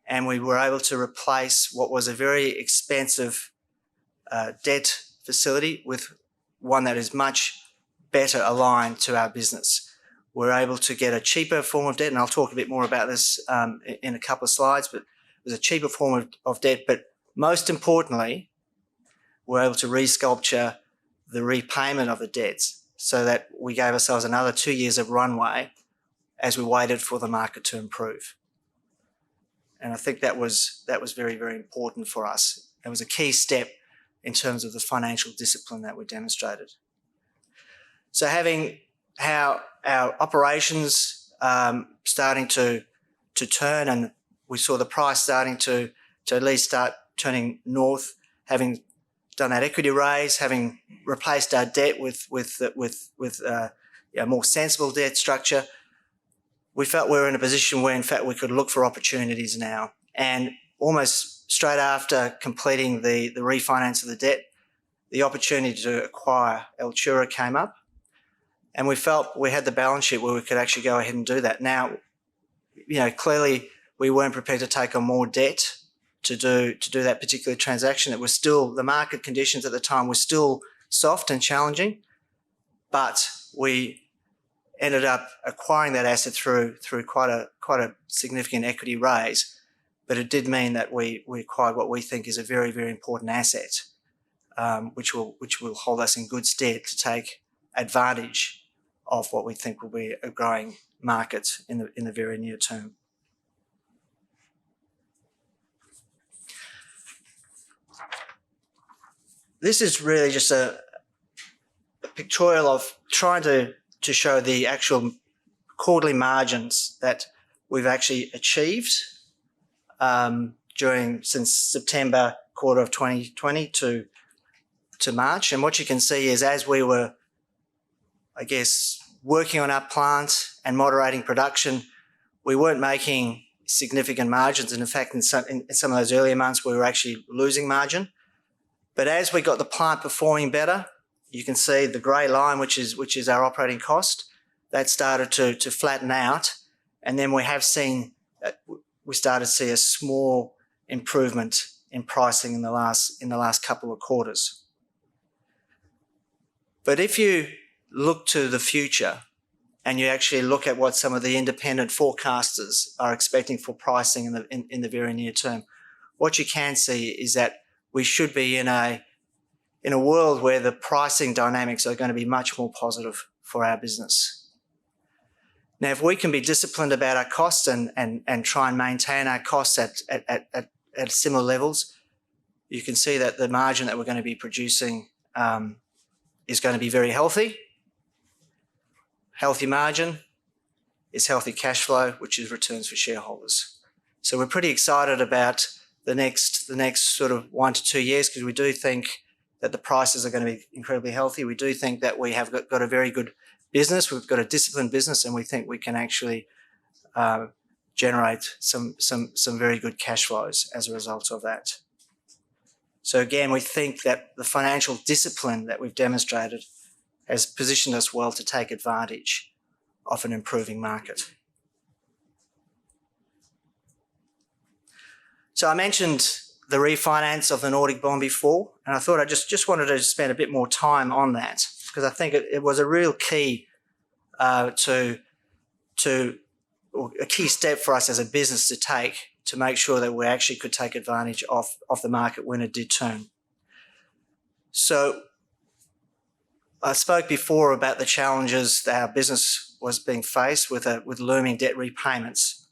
and we were able to replace what was a very expensive debt facility with one that is much better aligned to our business. We're able to get a cheaper form of debt, and I'll talk a bit more about this in a couple of slides, but it was a cheaper form of debt. But most importantly, we're able to resculpture the repayment of the debts so that we gave ourselves another 2 years of runway as we waited for the market to improve. And I think that was very, very important for us. It was a key step in terms of the financial discipline that we demonstrated. So having how our operations starting to turn, and we saw the price starting to at least start turning north, having done that equity raise, having replaced our debt with a more sensible debt structure, we felt we were in a position where, in fact, we could look for opportunities now. And almost straight after completing the refinance of the debt, the opportunity to acquire Altura came up, and we felt we had the balance sheet where we could actually go ahead and do that. Now, clearly we weren't prepared to take on more debt to do that particular transaction. It was still, the market conditions at the time were still soft and challenging, but we ended up acquiring that asset through quite a significant equity raise. But it did mean that we acquired what we think is a very, very important asset, which will hold us in good stead to take advantage of what we think will be a growing market in the very near term. This is really just a pictorial of trying to show the actual quarterly margins that we've actually achieved since September quarter of 2020 to March. And what you can see is, as we were, working on our plant and moderating production, we weren't making significant margins. And in fact, in some of those earlier months, we were actually losing margin. But as we got the plant performing better, you can see the grey line, which is our operating cost, that started to flatten out. And then we started to see a small improvement in pricing in the last couple of quarters. But if you look to the future and you actually look at what some of the independent forecasters are expecting for pricing in the very near term, what you can see is that we should be in a world where the pricing dynamics are going to be much more positive for our business. Now, if we can be disciplined about our costs and try and maintain our costs at similar levels, you can see that the margin that we're going to be producing is going to be very healthy. Healthy margin is healthy cash flow, which is returns for shareholders. So we're pretty excited about the next sort of 1 to 2 years, because we do think that the prices are going to be incredibly healthy. We do think that we have got a very good business. We've got a disciplined business, and we think we can actually generate some very good cash flows as a result of that. So again, we think that the financial discipline that we've demonstrated has positioned us well to take advantage of an improving market. So I mentioned the refinance of the Nordic bond before, and I thought I just wanted to spend a bit more time on that because I think it was a real key to a key step for us as a business to take to make sure that we actually could take advantage of the market when it did turn. So I spoke before about the challenges that our business was being faced with looming debt repayments.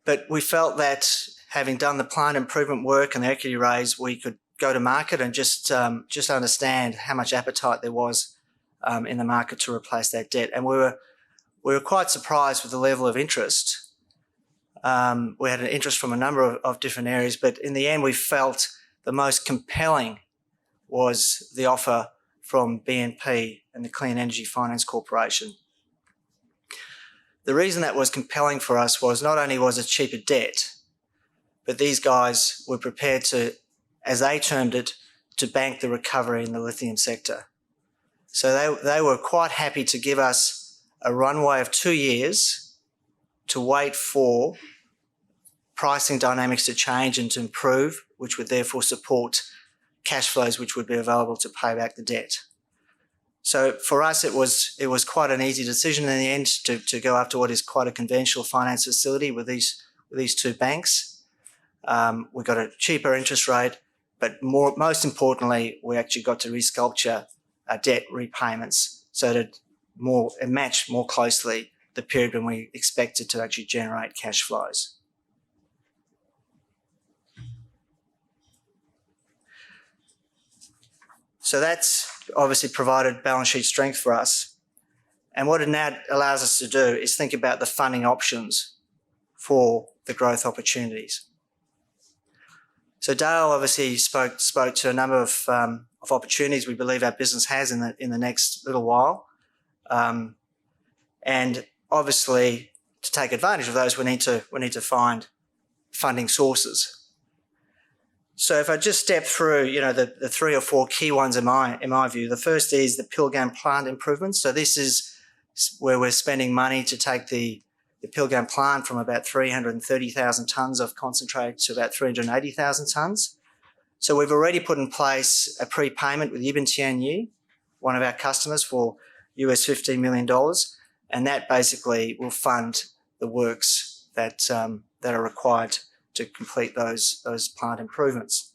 But we felt that having done the plant improvement work and the equity raise, we could go to market and just understand how much appetite there was in the market to replace that debt. And we were quite surprised with the level of interest. We had an interest from a number of different areas, but in the end we felt the most compelling was the offer from BNP and the Clean Energy Finance Corporation. The reason that was compelling for us was not only was it cheaper debt, but these guys were prepared to, as they termed it, to bank the recovery in the lithium sector. So they were quite happy to give us a runway of 2 years to wait for pricing dynamics to change and to improve, which would therefore support cash flows which would be available to pay back the debt. So for us, it was quite an easy decision in the end to go after what is quite a conventional finance facility with these two banks. We got a cheaper interest rate, but most importantly, we actually got to resculpture our debt repayments so that it matched more closely the period when we expected to actually generate cash flows. So that's obviously provided balance sheet strength for us. And what it now allows us to do is think about the funding options for the growth opportunities. So Dale obviously spoke to a number of opportunities we believe our business has in the next little while. And obviously to take advantage of those, we need to find funding sources. So if I just step through, the 3 or 4 key ones in my view, the first is the Pilgrim Plant improvements. So this is where we're spending money to take the Pilgrim Plant from about 330,000 tonnes of concentrate to about 380,000 tonnes. So we've already put in place a prepayment with Yibin Tianyu, one of our customers, for US $15 million, and that basically will fund the works that are required to complete those plant improvements.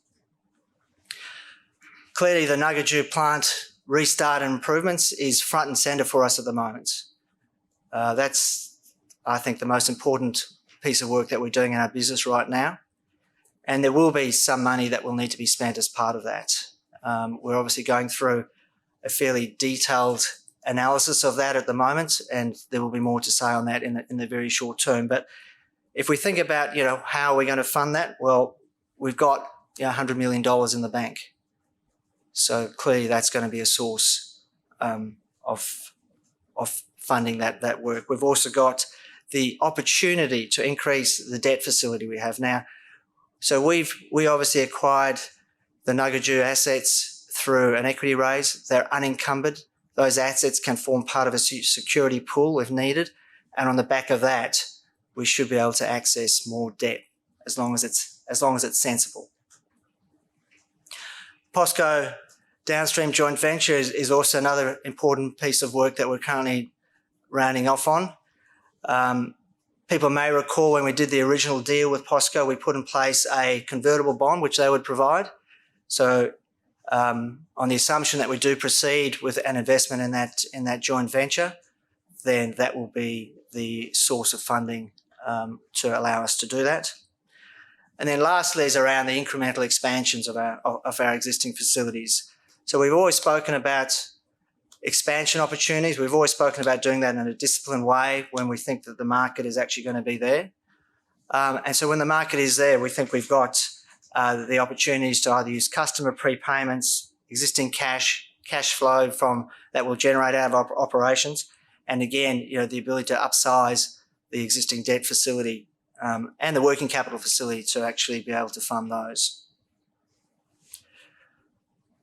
Clearly, the Nugajoo plant restart and improvements is front and centre for us at the moment. That's, I think, the most important piece of work that we're doing in our business right now. And there will be some money that will need to be spent as part of that. We're obviously going through a fairly detailed analysis of that at the moment, and there will be more to say on that in the very short term. But if we think about, how we're going to fund that, well, we've got $100 million in the bank. So clearly that's going to be a source of funding that work. We've also got the opportunity to increase the debt facility we have now. So we obviously acquired the Nugajoo assets through an equity raise. They're unencumbered. Those assets can form part of a security pool if needed. And on the back of that, we should be able to access more debt as long as it's sensible. Posco Downstream joint venture is also another important piece of work that we're currently rounding off on. People may recall when we did the original deal with Posco, we put in place a convertible bond which they would provide. So on the assumption that we do proceed with an investment in that joint venture, then that will be the source of funding to allow us to do that. And then lastly is around the incremental expansions of our existing facilities. So we've always spoken about expansion opportunities. We've always spoken about doing that in a disciplined way when we think that the market is actually going to be there. And so when the market is there, we think we've got the opportunities to either use customer prepayments, existing cash flow from that will generate out of operations, and again, the ability to upsize the existing debt facility and the working capital facility to actually be able to fund those.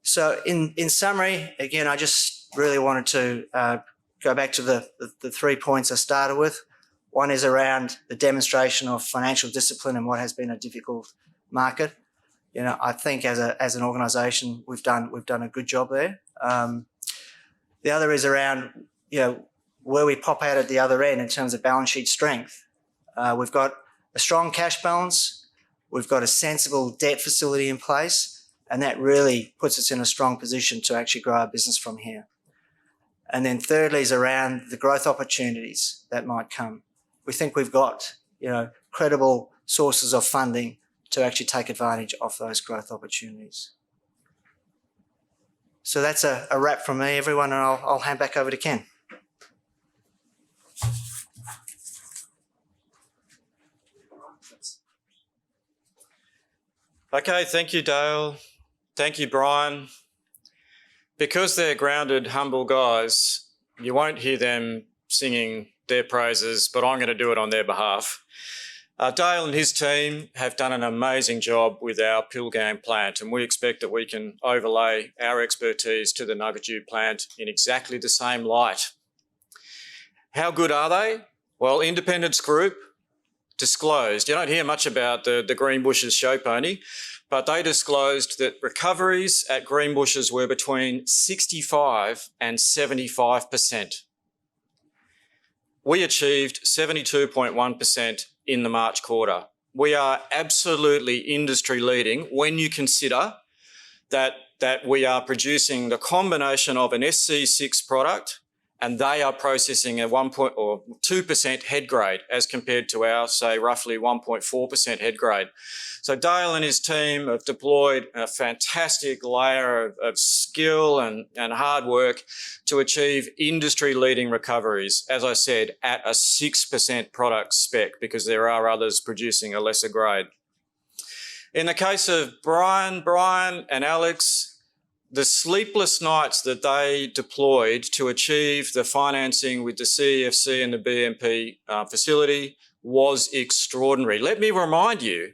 So in summary, again, I just really wanted to go back to the 3 points I started with. One is around the demonstration of financial discipline in what has been a difficult market. You know, I think as an organisation, we've done a good job there. The other is around, you know, where we pop out at the other end in terms of balance sheet strength. We've got a strong cash balance. We've got a sensible debt facility in place, and that really puts us in a strong position to actually grow our business from here. And then thirdly is around the growth opportunities that might come. We think we've got, you know, credible sources of funding to actually take advantage of those growth opportunities. So that's a wrap from me, everyone, and I'll hand back over to Ken. Okay, thank you, Dale. Thank you, Brian. Because they're grounded, humble guys, you won't hear them singing their praises, but I'm going to do it on their behalf. Dale and his team have done an amazing job with our Pilgrim Plant, and we expect that we can overlay our expertise to the Nuggatu plant in exactly the same light. How good are they? Well, Independence Group disclosed, you don't hear much about the Greenbushes show pony, but they disclosed that recoveries at Greenbushes were between 65 and 75%. We achieved 72.1% in the March quarter. We are absolutely industry leading when you consider that we are producing the combination of an SC6 product and they are processing a 2% head grade as compared to our, say, roughly 1.4% head grade. So Dale and his team have deployed a fantastic layer of skill and hard work to achieve industry-leading recoveries, as I said, at a 6% product spec, because there are others producing a lesser grade. In the case of Brian and Alex, the sleepless nights that they deployed to achieve the financing with the CEFC and the BMP facility was extraordinary. Let me remind you,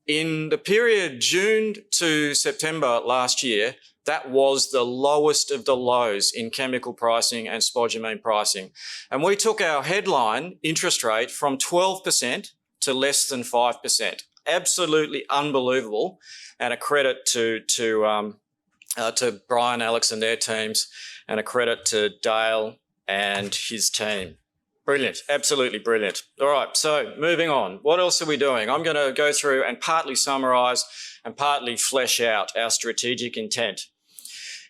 in the period June to September last year, that was the lowest of the lows in chemical pricing and spodumene pricing. And we took our headline interest rate from 12% to less than 5%. Absolutely unbelievable, and a credit to Brian, Alex and their teams, and a credit to Dale and his team. Brilliant, absolutely brilliant. All right, so moving on. What else are we doing? I'm going to go through and partly summarise and partly flesh out our strategic intent.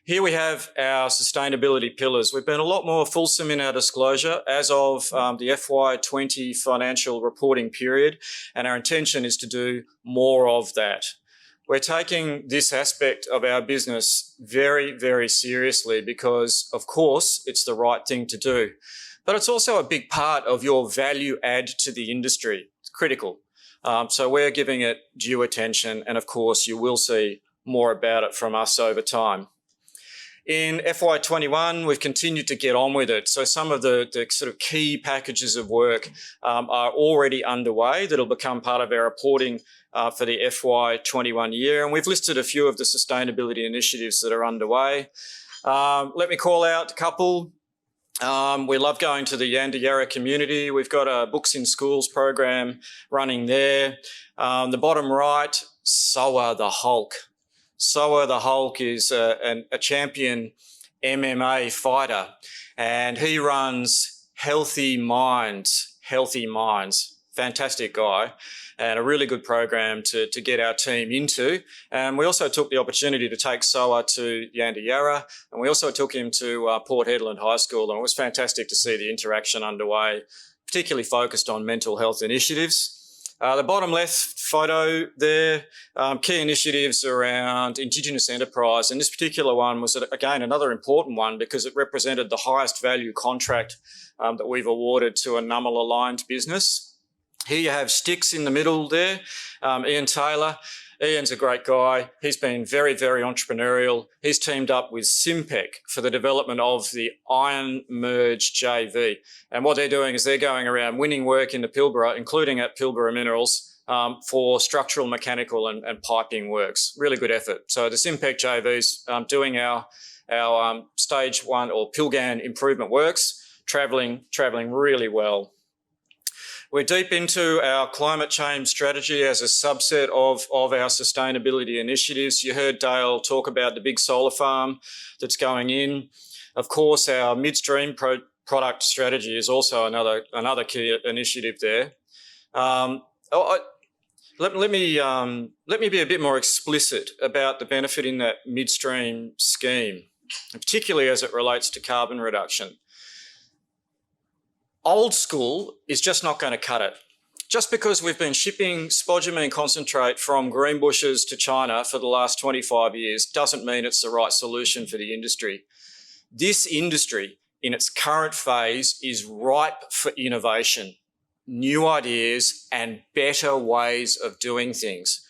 Here we have our sustainability pillars. We've been a lot more fulsome in our disclosure as of the FY20 financial reporting period, and our intention is to do more of that. We're taking this aspect of our business very, very seriously because, of course, it's the right thing to do. But it's also a big part of your value add to the industry. It's critical. So we're giving it due attention, and of course, you will see more about it from us over time. In FY21, we've continued to get on with it. So some of the sort of key packages of work are already underway that'll become part of our reporting for the FY21 year. And we've listed a few of the sustainability initiatives that are underway. Let me call out a couple. We love going to the Yandiyarra community. We've got a Books in Schools program running there. The bottom right, Soa the Hulk. Soa the Hulk is a champion MMA fighter, and he runs Healthy Minds. Fantastic guy, and a really good program to get our team into. And we also took the opportunity to take Soa to Yandiyarra, and we also took him to Port Hedland High School, and it was fantastic to see the interaction underway, particularly focused on mental health initiatives. The bottom left photo there, key initiatives around Indigenous Enterprise, and this particular one was, again, another important one because it represented the highest value contract that we've awarded to a NUML-aligned business. Here you have Sticks in the middle there, Ian Taylor. Ian's a great guy. He's been very, very entrepreneurial. He's teamed up with Simpec for the development of the Iron Merge JV. And what they're doing is they're going around winning work in the Pilbara, including at Pilbara Minerals, for structural, mechanical and piping works. Really good effort. So the Simpec JV's doing our stage one or Pilgan improvement works, travelling really well. We're deep into our climate change strategy as a subset of our sustainability initiatives. You heard Dale talk about the big solar farm that's going in. Of course, our midstream product strategy is also another key initiative there. Let me be a bit more explicit about the benefit in that midstream scheme, particularly as it relates to carbon reduction. Old school is just not going to cut it. Just because we've been shipping spodumene concentrate from Greenbushes to China for the last 25 years doesn't mean it's the right solution for the industry. This industry, in its current phase, is ripe for innovation, new ideas and better ways of doing things.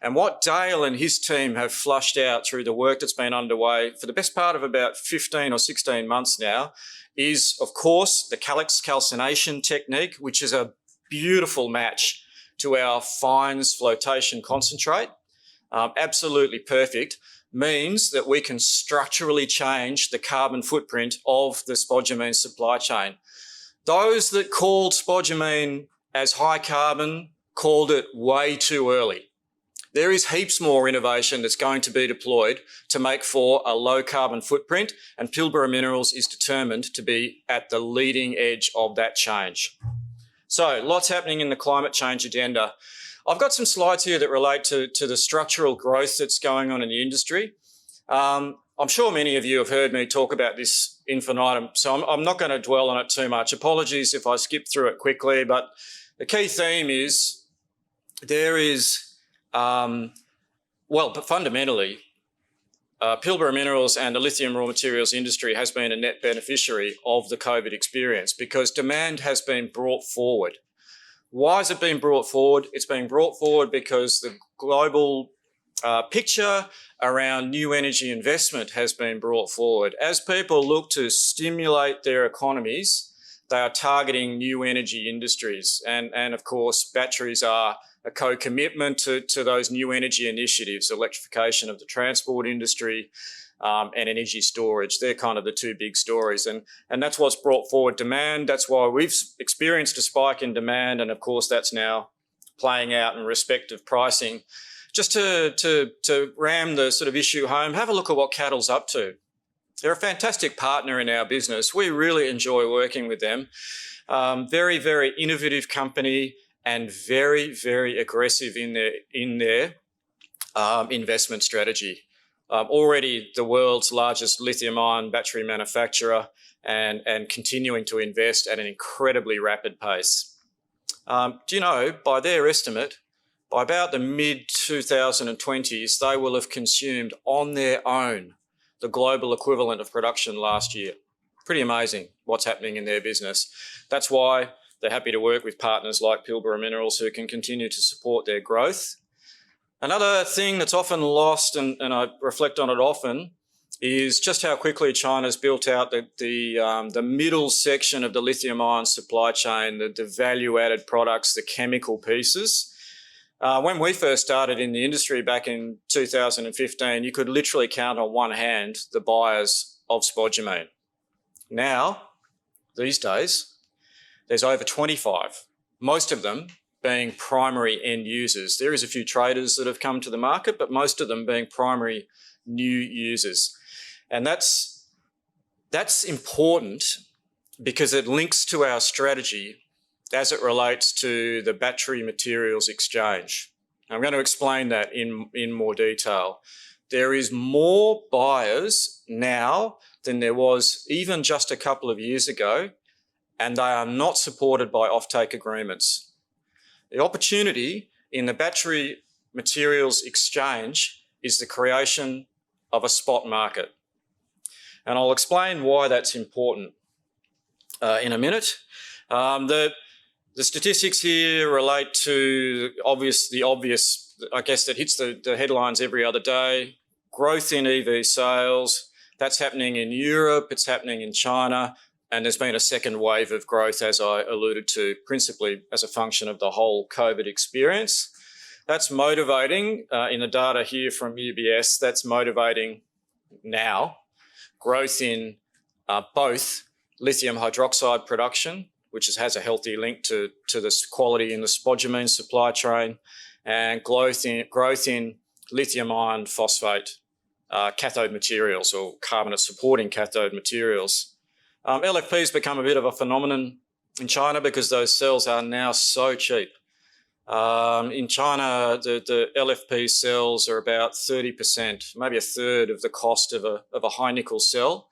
And what Dale and his team have flushed out through the work that's been underway for the best part of about 15 or 16 months now is, of course, the calyx calcination technique, which is a beautiful match to our fines flotation concentrate. Absolutely perfect. Means that we can structurally change the carbon footprint of the spodumene supply chain. Those that called spodumene as high carbon called it way too early. There is heaps more innovation that's going to be deployed to make for a low carbon footprint, and Pilbara Minerals is determined to be at the leading edge of that change. So lots happening in the climate change agenda. I've got some slides here that relate to the structural growth that's going on in the industry. I'm sure many of you have heard me talk about this infinitum, so I'm not going to dwell on it too much. Apologies if I skip through it quickly, but the key theme is there is, but fundamentally, Pilbara Minerals and the lithium raw materials industry has been a net beneficiary of the COVID experience because demand has been brought forward. Why has it been brought forward? It's been brought forward because the global picture around new energy investment has been brought forward. As people look to stimulate their economies, they are targeting new energy industries. And of course, batteries are a co-commitment to those new energy initiatives, electrification of the transport industry and energy storage. They're kind of the two big stories. And that's what's brought forward demand. That's why we've experienced a spike in demand. And of course, that's now playing out in respect of pricing. Just to ram the sort of issue home, have a look at what Cattle's up to. They're a fantastic partner in our business. We really enjoy working with them. Very, very innovative company and very, very aggressive in their investment strategy. Already the world's largest lithium-ion battery manufacturer and continuing to invest at an incredibly rapid pace. Do you know, by their estimate, by about the mid-2020s, they will have consumed on their own the global equivalent of production last year. Pretty amazing what's happening in their business. That's why they're happy to work with partners like Pilbara Minerals who can continue to support their growth. Another thing that's often lost, and I reflect on it often, is just how quickly China's built out the middle section of the lithium-ion supply chain, the value-added products, the chemical pieces. When we first started in the industry back in 2015, you could literally count on one hand the buyers of spodumene. Now, these days, there's over 25, most of them being primary end users. There is a few traders that have come to the market, but most of them being primary new users. And that's important because it links to our strategy as it relates to the battery materials exchange. I'm going to explain that in more detail. There is more buyers now than there was even just a couple of years ago, and they are not supported by offtake agreements. The opportunity in the battery materials exchange is the creation of a spot market. And I'll explain why that's important in a minute. The statistics here relate to the obvious, I guess, that hits the headlines every other day. Growth in EV sales, that's happening in Europe, it's happening in China, and there's been a second wave of growth, as I alluded to, principally as a function of the whole COVID experience. That's motivating, in the data here from UBS, that's motivating now growth in both lithium hydroxide production, which has a healthy link to this quality in the spodumene supply chain, and growth in lithium iron phosphate cathode materials, or carbonate supporting cathode materials. LFP's become a bit of a phenomenon in China because those cells are now so cheap. In China, the LFP cells are about 30%, maybe a third of the cost of a high nickel cell.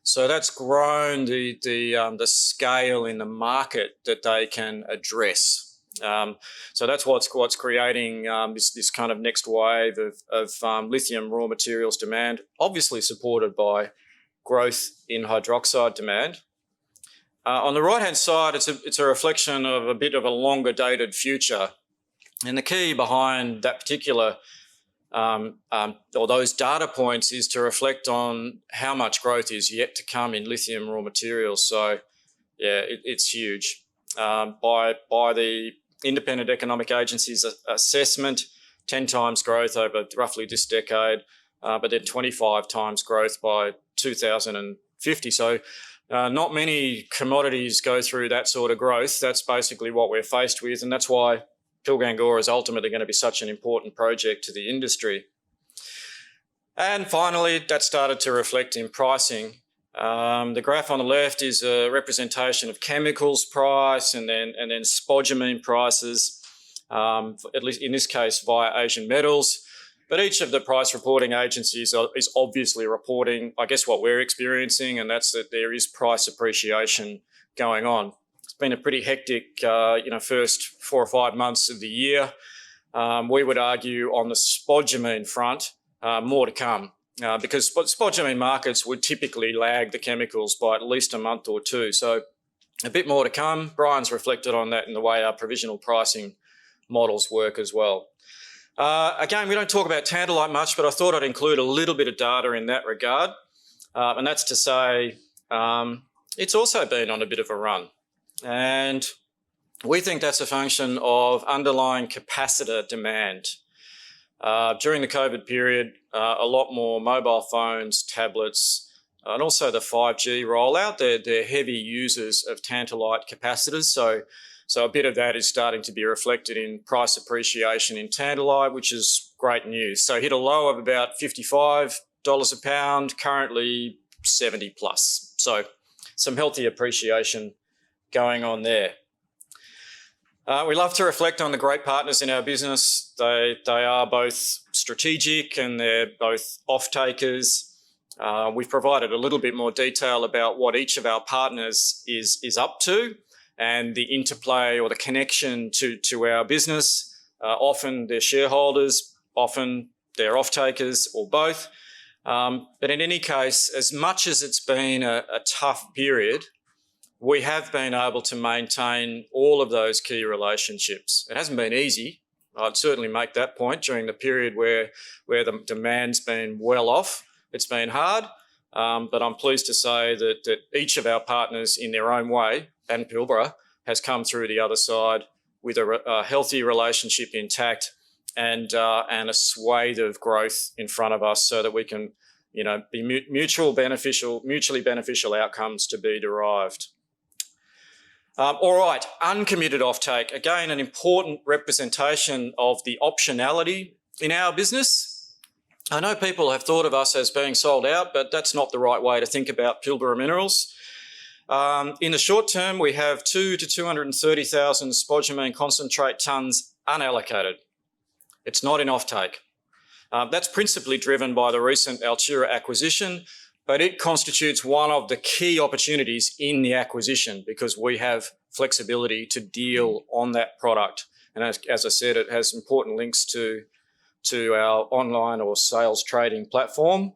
So that's grown the scale in the market that they can address. So that's what's creating this kind of next wave of lithium raw materials demand, obviously supported by growth in hydroxide demand. On the right-hand side, it's a reflection of a bit of a longer dated future. And the key behind that particular, or those data points, is to reflect on how much growth is yet to come in lithium raw materials. So, yeah, it's huge. By the Independent Economic Agency's assessment, 10 times growth over roughly this decade, but then 25 times growth by 2050. So not many commodities go through that sort of growth. That's basically what we're faced with, and that's why Pilgrim is ultimately going to be such an important project to the industry. And finally, that started to reflect in pricing. The graph on the left is a representation of chemicals price and then spodumene prices, at least in this case via Asian Metals. But each of the price reporting agencies is obviously reporting, I guess, what we're experiencing, and that's that there is price appreciation going on. It's been a pretty hectic, first 4 or 5 months of the year. We would argue on the spodumene front, more to come. Because spodumene markets would typically lag the chemicals by at least a month or two. So a bit more to come. Brian's reflected on that in the way our provisional pricing models work as well. Again, we don't talk about tantalite much, but I thought I'd include a little bit of data in that regard. And that's to say it's also been on a bit of a run. And we think that's a function of underlying capacitor demand. During the COVID period, a lot more mobile phones, tablets, and also the 5G rollout, they're heavy users of tantalite capacitors. So a bit of that is starting to be reflected in price appreciation in tantalite, which is great news. So hit a low of about $55 a pound, currently 70 plus. So some healthy appreciation going on there. We love to reflect on the great partners in our business. They are both strategic and they're both off-takers. We've provided a little bit more detail about what each of our partners is up to and the interplay or the connection to our business. Often they're shareholders, often they're off-takers or both. But in any case, as much as it's been a tough period, we have been able to maintain all of those key relationships. It hasn't been easy. I'd certainly make that point during the period where the demand's been well off. It's been hard, but I'm pleased to say that each of our partners in their own way, and Pilbara, has come through the other side with a healthy relationship intact and a swathe of growth in front of us so that we can, be mutually beneficial outcomes to be derived. All right, uncommitted offtake. Again, an important representation of the optionality in our business. I know people have thought of us as being sold out, but that's not the right way to think about Pilbara Minerals. In the short term, we have 2 to 230,000 spodumene concentrate tonnes unallocated. It's not in offtake. That's principally driven by the recent Altura acquisition, but it constitutes one of the key opportunities in the acquisition because we have flexibility to deal on that product. And as I said, it has important links to our online or sales trading platform.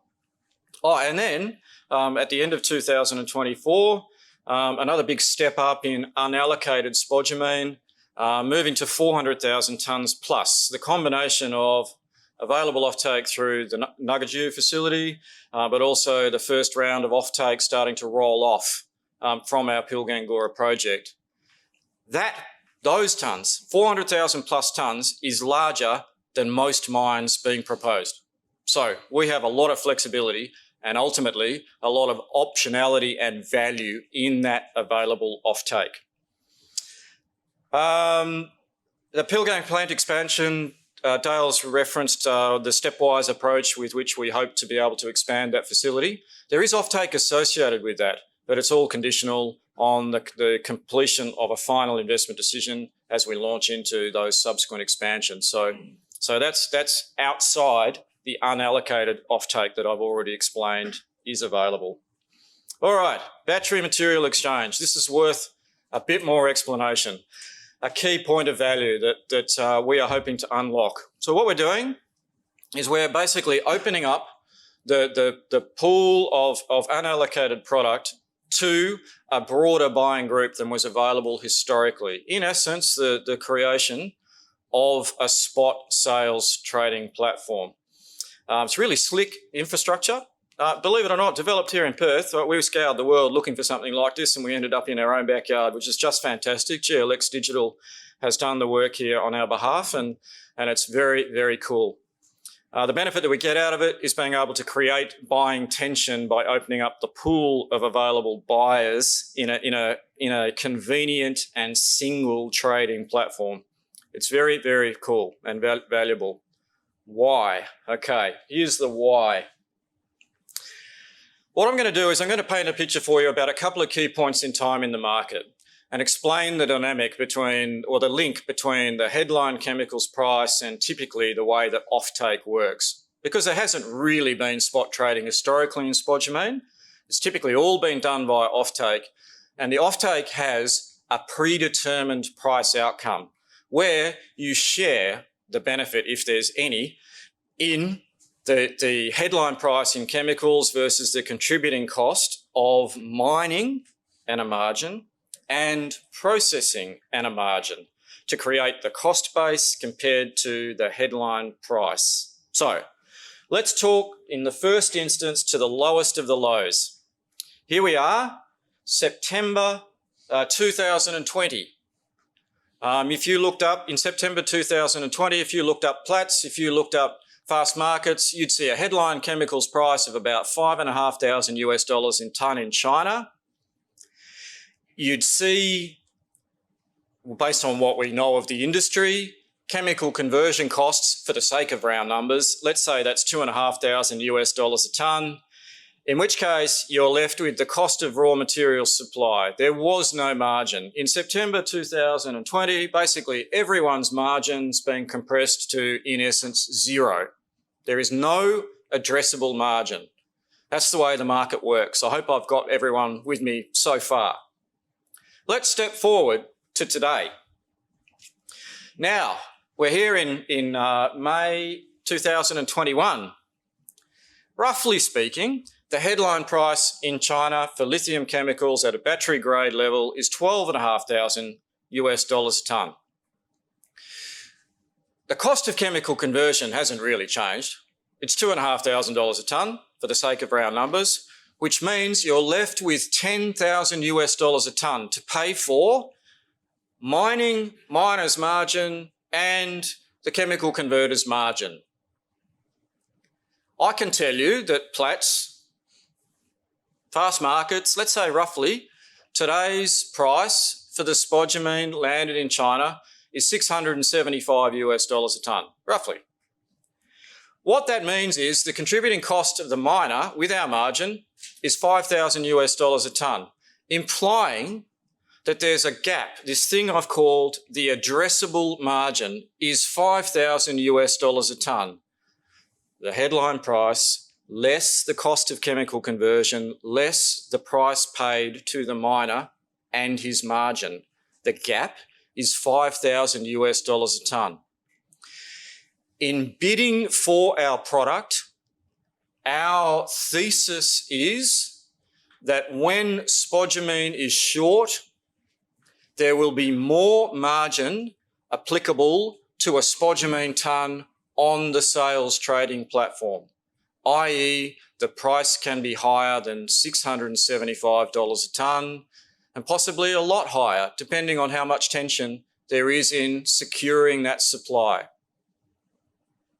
Oh, and then at the end of 2024, another big step up in unallocated spodumene, moving to 400,000 tonnes plus. The combination of available offtake through the Nugajoo facility, but also the first round of offtake starting to roll off from our Pilgrim project. Those tonnes, 400,000 plus tonnes, is larger than most mines being proposed. So we have a lot of flexibility and ultimately a lot of optionality and value in that available offtake. The Pilgrim Plant expansion, Dale's referenced the stepwise approach with which we hope to be able to expand that facility. There is offtake associated with that, but it's all conditional on the completion of a final investment decision as we launch into those subsequent expansions. So that's outside the unallocated offtake that I've already explained is available. All right, battery material exchange. This is worth a bit more explanation. A key point of value that we are hoping to unlock. So what we're doing is we're basically opening up the pool of unallocated product to a broader buying group than was available historically. In essence, the creation of a spot sales trading platform. It's really slick infrastructure. Believe it or not, developed here in Perth. We scoured the world looking for something like this, and we ended up in our own backyard, which is just fantastic. GLX Digital has done the work here on our behalf, and it's very, very cool. The benefit that we get out of it is being able to create buying tension by opening up the pool of available buyers in a convenient and single trading platform. It's very, very cool and valuable. Why? Okay, here's the why. What I'm going to do is I'm going to paint a picture for you about a couple of key points in time in the market and explain the dynamic between, or the link between the headline chemicals price and typically the way that offtake works. Because there hasn't really been spot trading historically in spodumene. It's typically all been done via offtake, and the offtake has a predetermined price outcome where you share the benefit, if there's any, in the headline price in chemicals versus the contributing cost of mining and a margin and processing and a margin to create the cost base compared to the headline price. So let's talk in the first instance to the lowest of the lows. Here we are, September 2020. If you looked up in September 2020, if you looked up Platts, if you looked up fast markets, you'd see a headline chemicals price of about $5,500 US in tonne in China. You'd see, based on what we know of the industry, chemical conversion costs, for the sake of round numbers, let's say that's $2,500 US a tonne, in which case you're left with the cost of raw material supply. There was no margin. In September 2020, basically everyone's margin's been compressed to, in essence, zero. There is no addressable margin. That's the way the market works. I hope I've got everyone with me so far. Let's step forward to today. Now, we're here in May 2021. Roughly speaking, the headline price in China for lithium chemicals at a battery grade level is $12,500 US a tonne. The cost of chemical conversion hasn't really changed. It's $2,500 a tonne for the sake of round numbers, which means you're left with $10,000 US a tonne to pay for mining, miner's margin, and the chemical converter's margin. I can tell you that Platts, fast markets, let's say roughly, today's price for the spodumene landed in China is $675 US a tonne, roughly. What that means is the contributing cost of the miner with our margin is $5,000 US a tonne, implying that there's a gap. This thing I've called the addressable margin is $5,000 US a tonne. The headline price, less the cost of chemical conversion, less the price paid to the miner and his margin. The gap is $5,000 US a tonne. In bidding for our product, our thesis is that when spodumene is short, there will be more margin applicable to a spodumene tonne on the sales trading platform, i.e. the price can be higher than $675 a tonne and possibly a lot higher, depending on how much tension there is in securing that supply.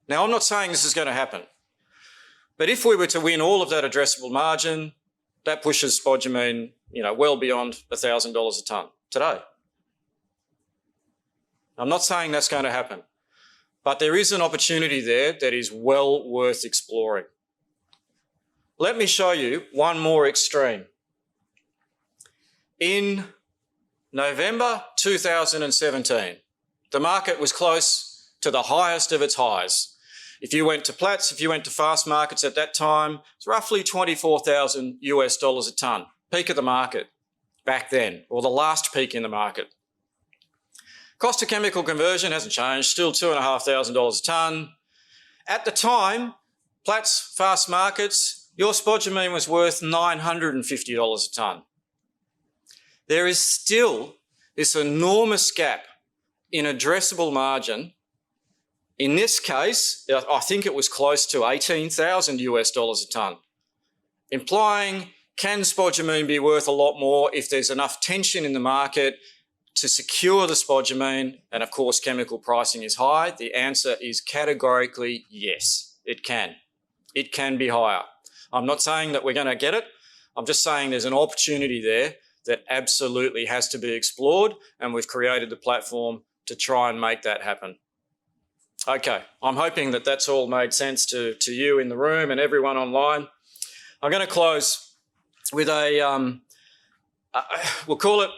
Now, I'm not saying this is going to happen, but if we were to win all of that addressable margin, that pushes spodumene, well beyond $1,000 a tonne today. I'm not saying that's going to happen, but there is an opportunity there that is well worth exploring. Let me show you one more extreme. In November 2017, the market was close to the highest of its highs. If you went to Platts, if you went to fast markets at that time, it's roughly $24,000 a tonne, peak of the market back then, or the last peak in the market. Cost of chemical conversion hasn't changed, still $2,500 a tonne. At the time, Platts, fast markets, your spodumene was worth $950 a tonne. There is still this enormous gap in addressable margin. In this case, I think it was close to $18,000 a tonne, implying can spodumene be worth a lot more if there's enough tension in the market to secure the spodumene, and of course chemical pricing is high? The answer is categorically yes, it can. It can be higher. I'm not saying that we're going to get it. I'm just saying there's an opportunity there that absolutely has to be explored, and we've created the platform to try and make that happen. Okay, I'm hoping that that's all made sense to you in the room and everyone online. I'm going to close with we'll call it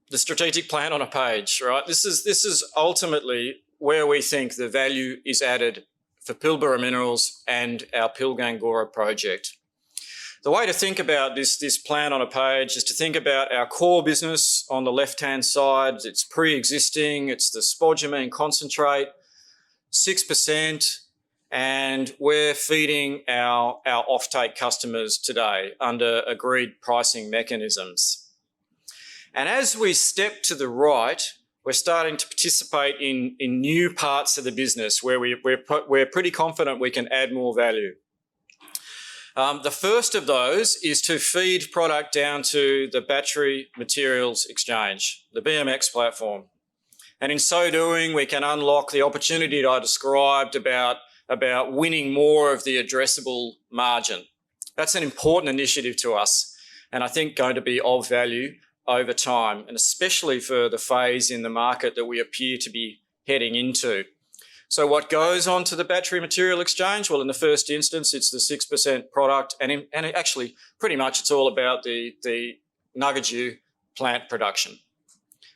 the strategic plan on a page, right? This is ultimately where we think the value is added for Pilbara Minerals and our Pilgangoora project. The way to think about this plan on a page is to think about our core business on the left-hand side. It's pre-existing, it's the spodumene concentrate, 6%, and we're feeding our offtake customers today under agreed pricing mechanisms. And as we step to the right, we're starting to participate in new parts of the business where we're pretty confident we can add more value. The first of those is to feed product down to the Battery Materials Exchange, the BMX platform. And in so doing, we can unlock the opportunity that I described about winning more of the addressable margin. That's an important initiative to us, and I think going to be of value over time, and especially for the phase in the market that we appear to be heading into. So what goes on to the Battery Material Exchange? Well, in the first instance, it's the 6% product, and actually pretty much it's all about the Nuggaju plant production.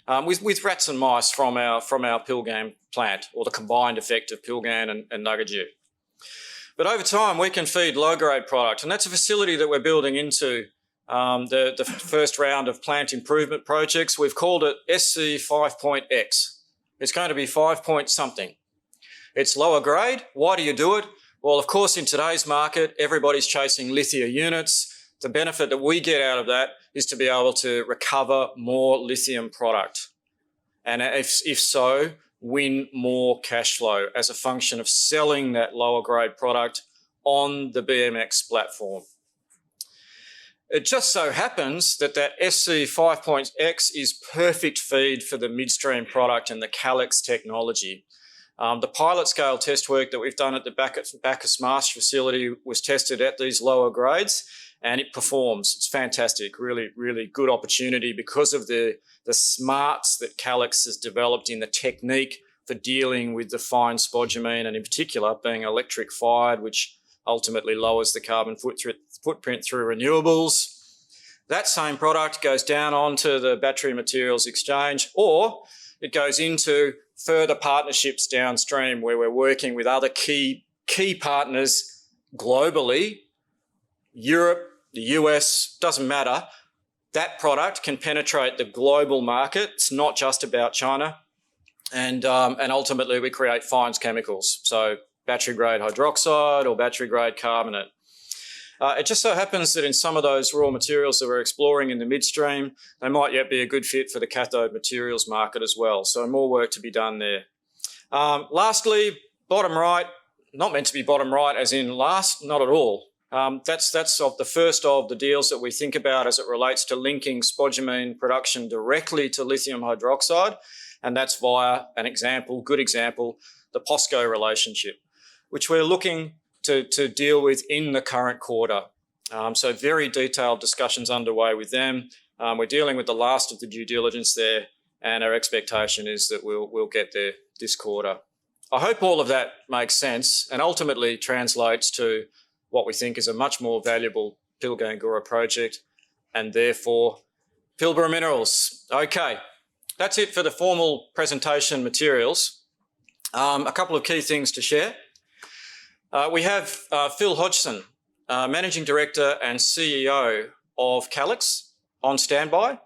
With rats and mice from our Pilgrim Plant, or the combined effect of Pilgan and Nuggaju. But over time, we can feed low-grade product, and that's a facility that we're building into the first round of plant improvement projects. We've called it SC 5.X. It's going to be 5 point something. It's lower grade. Why do you do it? Well, of course, in today's market, everybody's chasing lithium units. The benefit that we get out of that is to be able to recover more lithium product. And if so, win more cash flow as a function of selling that lower grade product on the BMX platform. It just so happens that SC 5.X is perfect feed for the midstream product and the Calix technology. The pilot scale test work that we've done at the Bacchus Marsh facility was tested at these lower grades, and it performs. It's fantastic, really, really good opportunity because of the smarts that Calix has developed in the technique for dealing with the fine spodumene, and in particular being electric fired, which ultimately lowers the carbon footprint through renewables. That same product goes down onto the Battery Materials Exchange, or it goes into further partnerships downstream where we're working with other key partners globally, Europe, the US, doesn't matter. That product can penetrate the global market. It's not just about China. And ultimately we create fines chemicals. So battery grade hydroxide or battery grade carbonate. It just so happens that in some of those raw materials that we're exploring in the midstream, they might yet be a good fit for the cathode materials market as well. So more work to be done there. Lastly, bottom right, not meant to be bottom right as in last, not at all. That's of the first of the deals that we think about as it relates to linking spodumene production directly to lithium hydroxide. And that's via good example, the Posco relationship, which we're looking to deal with in the current quarter. So very detailed discussions underway with them. We're dealing with the last of the due diligence there, and our expectation is that we'll get there this quarter. I hope all of that makes sense and ultimately translates to what we think is a much more valuable Pilgangoora project and therefore Pilbara Minerals. Okay, that's it for the formal presentation materials. A couple of key things to share. We have Phil Hodgson, Managing Director and CEO of Calix, on standby.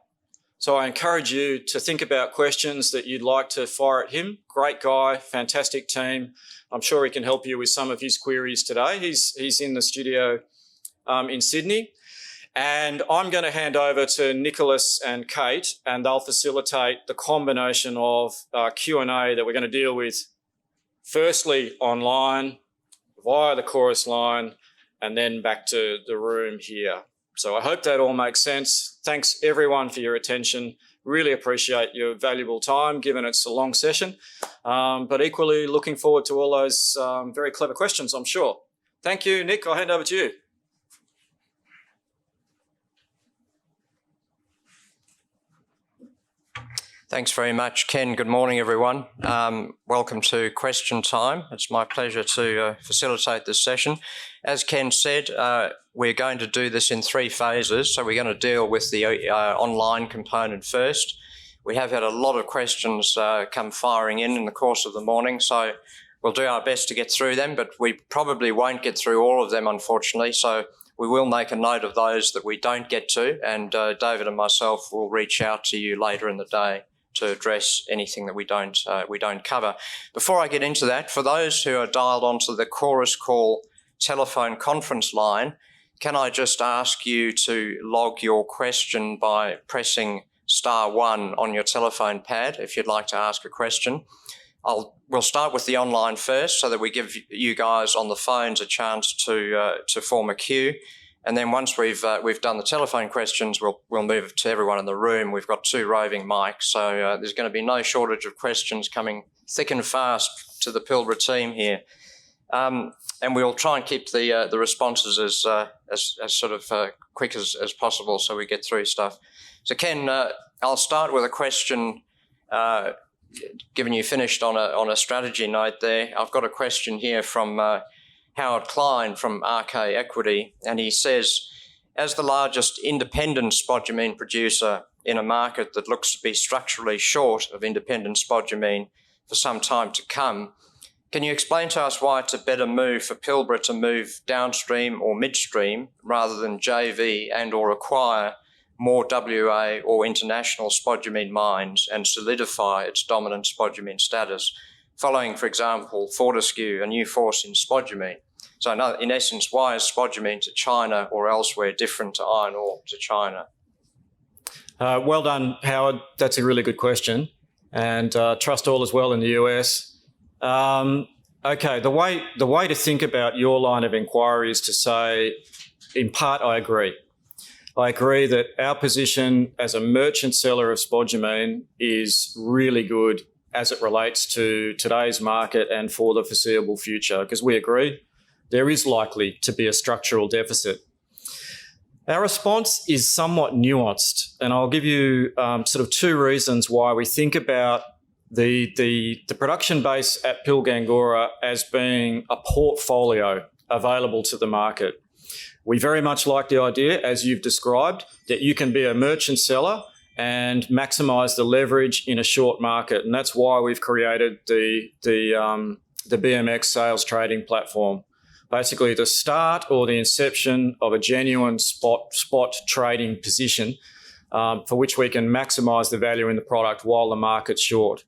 So I encourage you to think about questions that you'd like to fire at him. Great guy, fantastic team. I'm sure he can help you with some of his queries today. He's in the studio in Sydney. And I'm going to hand over to Nicholas and Kate, and they'll facilitate the combination of Q&A that we're going to deal with, firstly online, via the chorus line, and then back to the room here. So I hope that all makes sense. Thanks everyone for your attention. Really appreciate your valuable time, given it's a long session, but equally looking forward to all those very clever questions, I'm sure. Thank you, Nick. I'll hand over to you. Thanks very much, Ken. Good morning, everyone. Welcome to question time. It's my pleasure to facilitate this session. As Ken said, we're going to do this in 3 phases. So we're going to deal with the online component first. We have had a lot of questions come firing in the course of the morning, so we'll do our best to get through them, but we probably won't get through all of them, unfortunately. So we will make a note of those that we don't get to, and David and myself will reach out to you later in the day to address anything that we don't cover. Before I get into that, for those who are dialed onto the Chorus Call telephone conference line, can I just ask you to log your question by pressing *1 on your telephone pad if you'd like to ask a question. We'll start with the online first so that we give you guys on the phones a chance to form a queue. And then once we've done the telephone questions, we'll move to everyone in the room. We've got 2 roving mics, so there's going to be no shortage of questions coming thick and fast to the Pilbara team here. And we'll try and keep the responses as sort of quick as possible so we get through stuff. So Ken, I'll start with a question. Given you finished on a strategy note there, I've got a question here from Howard Klein from RK Equity, and he says, as the largest independent spodumene producer in a market that looks to be structurally short of independent spodumene for some time to come, can you explain to us why it's a better move for Pilbara to move downstream or midstream rather than JV and or acquire more WA or international spodumene mines and solidify its dominant spodumene status, following, for example, Fortescue, a new force in spodumene? So in essence, why is spodumene to China or elsewhere different to iron ore to China? Well done, Howard. That's a really good question. And trust all is well in the US. Okay, the way to think about your line of inquiry is to say, in part, I agree. I agree that our position as a merchant seller of spodumene is really good as it relates to today's market and for the foreseeable future, because we agree there is likely to be a structural deficit. Our response is somewhat nuanced, and I'll give you sort of 2 reasons why we think about the production base at Pilgangoora as being a portfolio available to the market. We very much like the idea, as you've described, that you can be a merchant seller and maximise the leverage in a short market, and that's why we've created the BMX sales trading platform. Basically, the start or the inception of a genuine spot trading position for which we can maximise the value in the product while the market's short.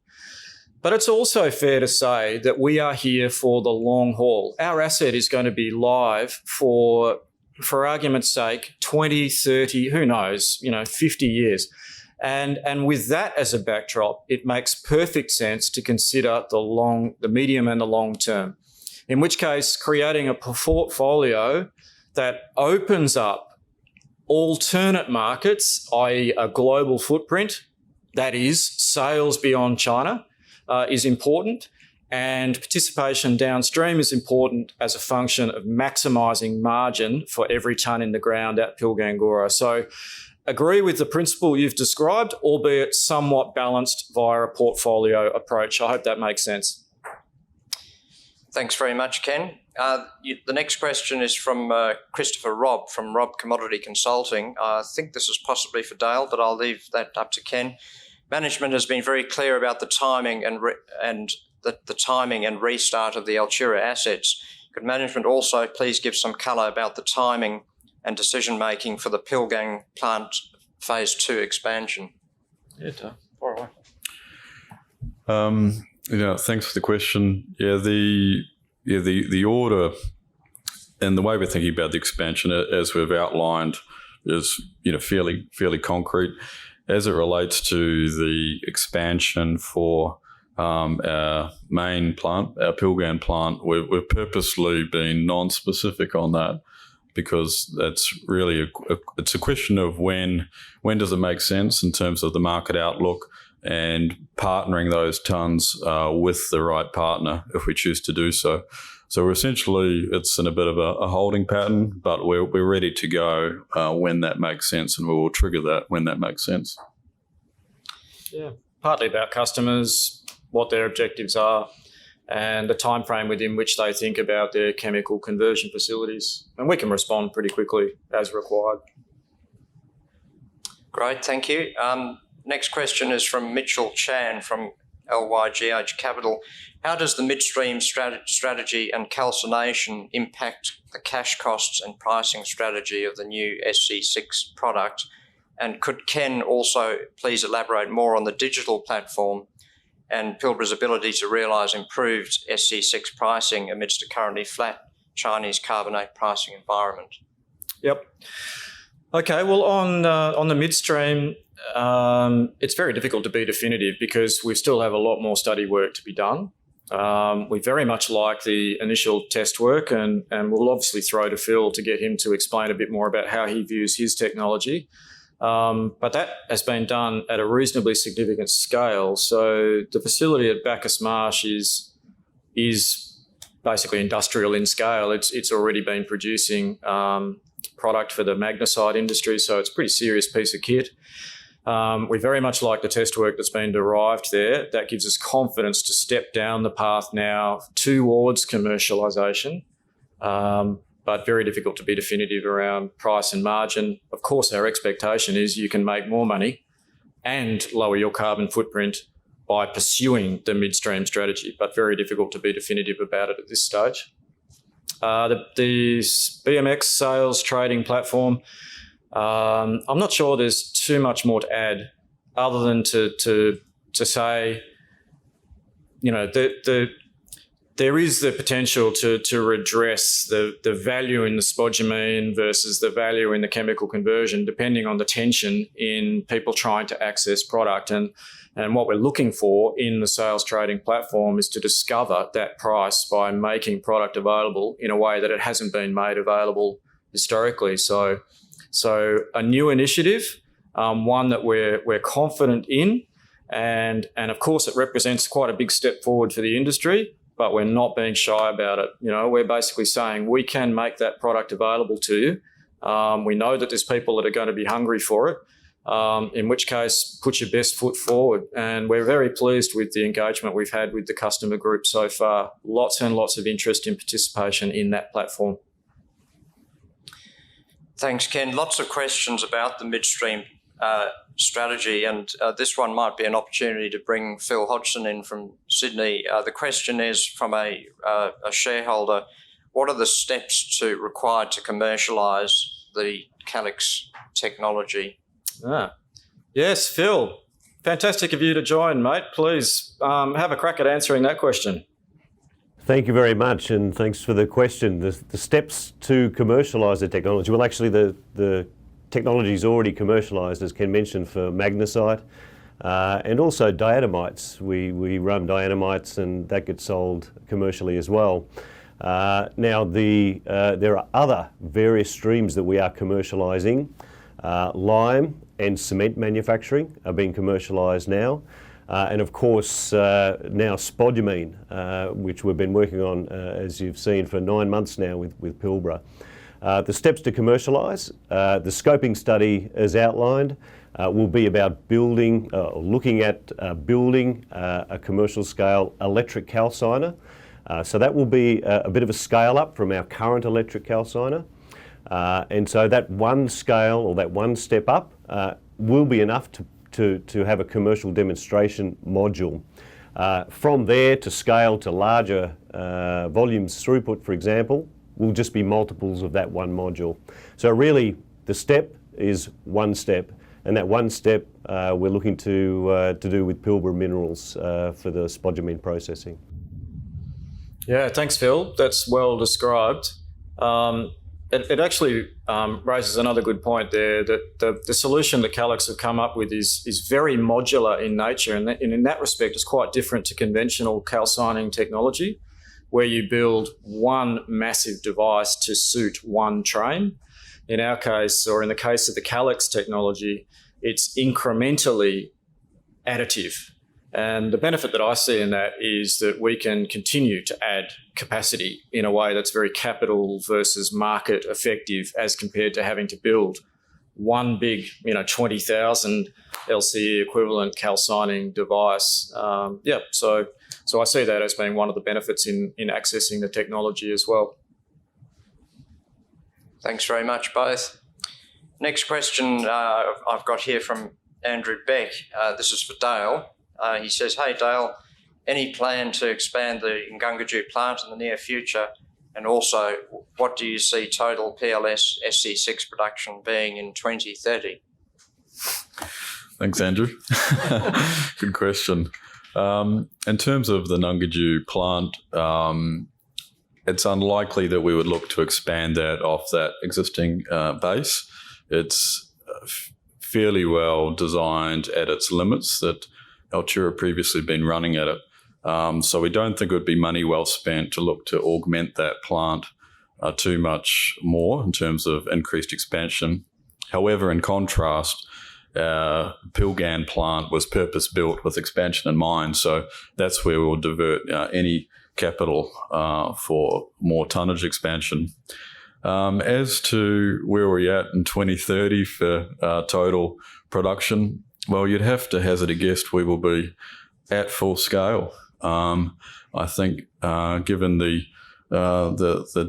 But it's also fair to say that we are here for the long haul. Our asset is going to be live for argument's sake, 20, 30, who knows, 50 years. And with that as a backdrop, it makes perfect sense to consider the medium and the long term. In which case, creating a portfolio that opens up alternate markets, i.e. a global footprint, that is sales beyond China, is important, and participation downstream is important as a function of maximising margin for every tonne in the ground at Pilgangoora. So agree with the principle you've described, albeit somewhat balanced via a portfolio approach. I hope that makes sense. Thanks very much, Ken. The next question is from Christopher Robb from Robb Commodity Consulting. I think this is possibly for Dale, but I'll leave that up to Ken. Management has been very clear about the timing and the timing and restart of the Altura assets. Could management also please give some colour about the timing and decision-making for the Pilgrim Plant Phase 2 expansion? Yeah, far away. Thanks for the question. The order and the way we're thinking about the expansion, as we've outlined, is fairly concrete. As it relates to the expansion for our main plant, our Pilgrim plant, we've purposely been non-specific on that, because that's really it's a question of when does it make sense in terms of the market outlook, and partnering those tons with the right partner if we choose to do so. So essentially, it's in a bit of a holding pattern, but we're ready to go when that makes sense, and we will trigger that when that makes sense. Yeah, partly about customers, what their objectives are, and the time frame within which they think about their chemical conversion facilities. And we can respond pretty quickly as required. Great, thank you. Next question is from Mitchell Chan from LYGH Capital. How does the midstream strategy and calcination impact the cash costs and pricing strategy of the new SC6 product? And could Ken also please elaborate more on the digital platform and Pilbara's ability to realise improved SC6 pricing amidst a currently flat Chinese carbonate pricing environment? Yep. Okay, well, on the midstream, it's very difficult to be definitive because we still have a lot more study work to be done. We very much like the initial test work, and we'll obviously throw to Phil to get him to explain a bit more about how he views his technology. But that has been done at a reasonably significant scale. So the facility at Bacchus Marsh is basically industrial in scale. It's already been producing product for the magnesite industry, so it's a pretty serious piece of kit. We very much like the test work that's been derived there. That gives us confidence to step down the path now towards commercialisation, but very difficult to be definitive around price and margin. Of course, our expectation is you can make more money and lower your carbon footprint by pursuing the midstream strategy, but very difficult to be definitive about it at this stage. The BMX sales trading platform, I'm not sure there's too much more to add other than to say, there is the potential to redress the value in the spodumene versus the value in the chemical conversion, depending on the tension in people trying to access product. And what we're looking for in the sales trading platform is to discover that price by making product available in a way that it hasn't been made available historically. So a new initiative, one that we're confident in, and of course it represents quite a big step forward for the industry, but we're not being shy about it. We're basically saying we can make that product available to you. We know that there's people that are going to be hungry for it, in which case put your best foot forward. And we're very pleased with the engagement we've had with the customer group so far. Lots and lots of interest in participation in that platform. Thanks, Ken. Lots of questions about the midstream strategy, and this one might be an opportunity to bring Phil Hodgson in from Sydney. The question is from a shareholder: what are the steps required to commercialise the Calix technology? Yes, Phil. Fantastic of you to join, mate. Please have a crack at answering that question. Thank you very much, and thanks for the question. The steps to commercialise the technology, well, actually the technology is already commercialised, as Ken mentioned, for magnesite and also diatomites. We run diatomites, and that gets sold commercially as well. Now, there are other various streams that we are commercialising. Lime and cement manufacturing are being commercialised now. And of course, now spodumene, which we've been working on, as you've seen, for 9 months now with Pilbara. The steps to commercialise, the scoping study as outlined, will be about looking at building a commercial scale electric calciner. So that will be a bit of a scale up from our current electric calciner. And so that one scale or that one step up will be enough to have a commercial demonstration module. From there to scale to larger volumes throughput, for example, will just be multiples of that one module. So really the step is one step, and that one step we're looking to do with Pilbara Minerals for the spodumene processing. Yeah, thanks, Phil. That's well described. It actually raises another good point there, that the solution that Calix have come up with is very modular in nature, and in that respect is quite different to conventional calcining technology, where you build one massive device to suit one train. In our case, or in the case of the Calix technology, it's incrementally additive. And the benefit that I see in that is that we can continue to add capacity in a way that's very capital versus market effective, as compared to having to build one big, 20,000 LCE equivalent calcining device. So I see that as being one of the benefits in accessing the technology as well. Thanks very much, both. Next question I've got here from Andrew Beck. This is for Dale. He says, "Hey Dale, any plan to expand the Ngungaju plant in the near future? And also, what do you see total PLS SC6 production being in 2030? Thanks, Andrew. Good question. In terms of the Ngungaju plant, it's unlikely that we would look to expand that off that existing base. It's fairly well designed at its limits that Altura previously been running at it. So we don't think it would be money well spent to look to augment that plant too much more in terms of increased expansion. However, in contrast, Pilgan plant was purpose-built with expansion in mind, so that's where we'll divert any capital for more tonnage expansion. As to where we're at in 2030 for total production, well, you'd have to hazard a guess we will be at full scale. I think given the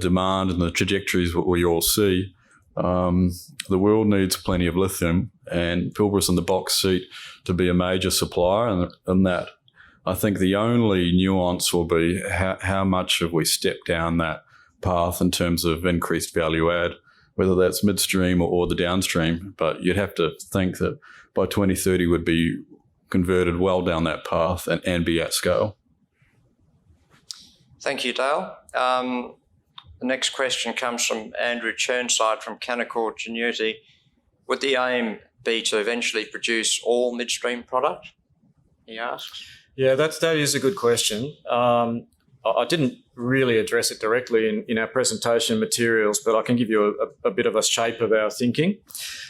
demand and the trajectories that we all see, the world needs plenty of lithium, and Pilbara's in the box seat to be a major supplier in that. I think the only nuance will be how much have we stepped down that path in terms of increased value add, whether that's midstream or the downstream. But you'd have to think that by 2030 would be converted well down that path and be at scale. Thank you, Dale. The next question comes from Andrew Churnside from Canaccord Genuity. Would the aim be to eventually produce all midstream product? He asks. Yeah, that is a good question. I didn't really address it directly in our presentation materials, but I can give you a bit of a shape of our thinking.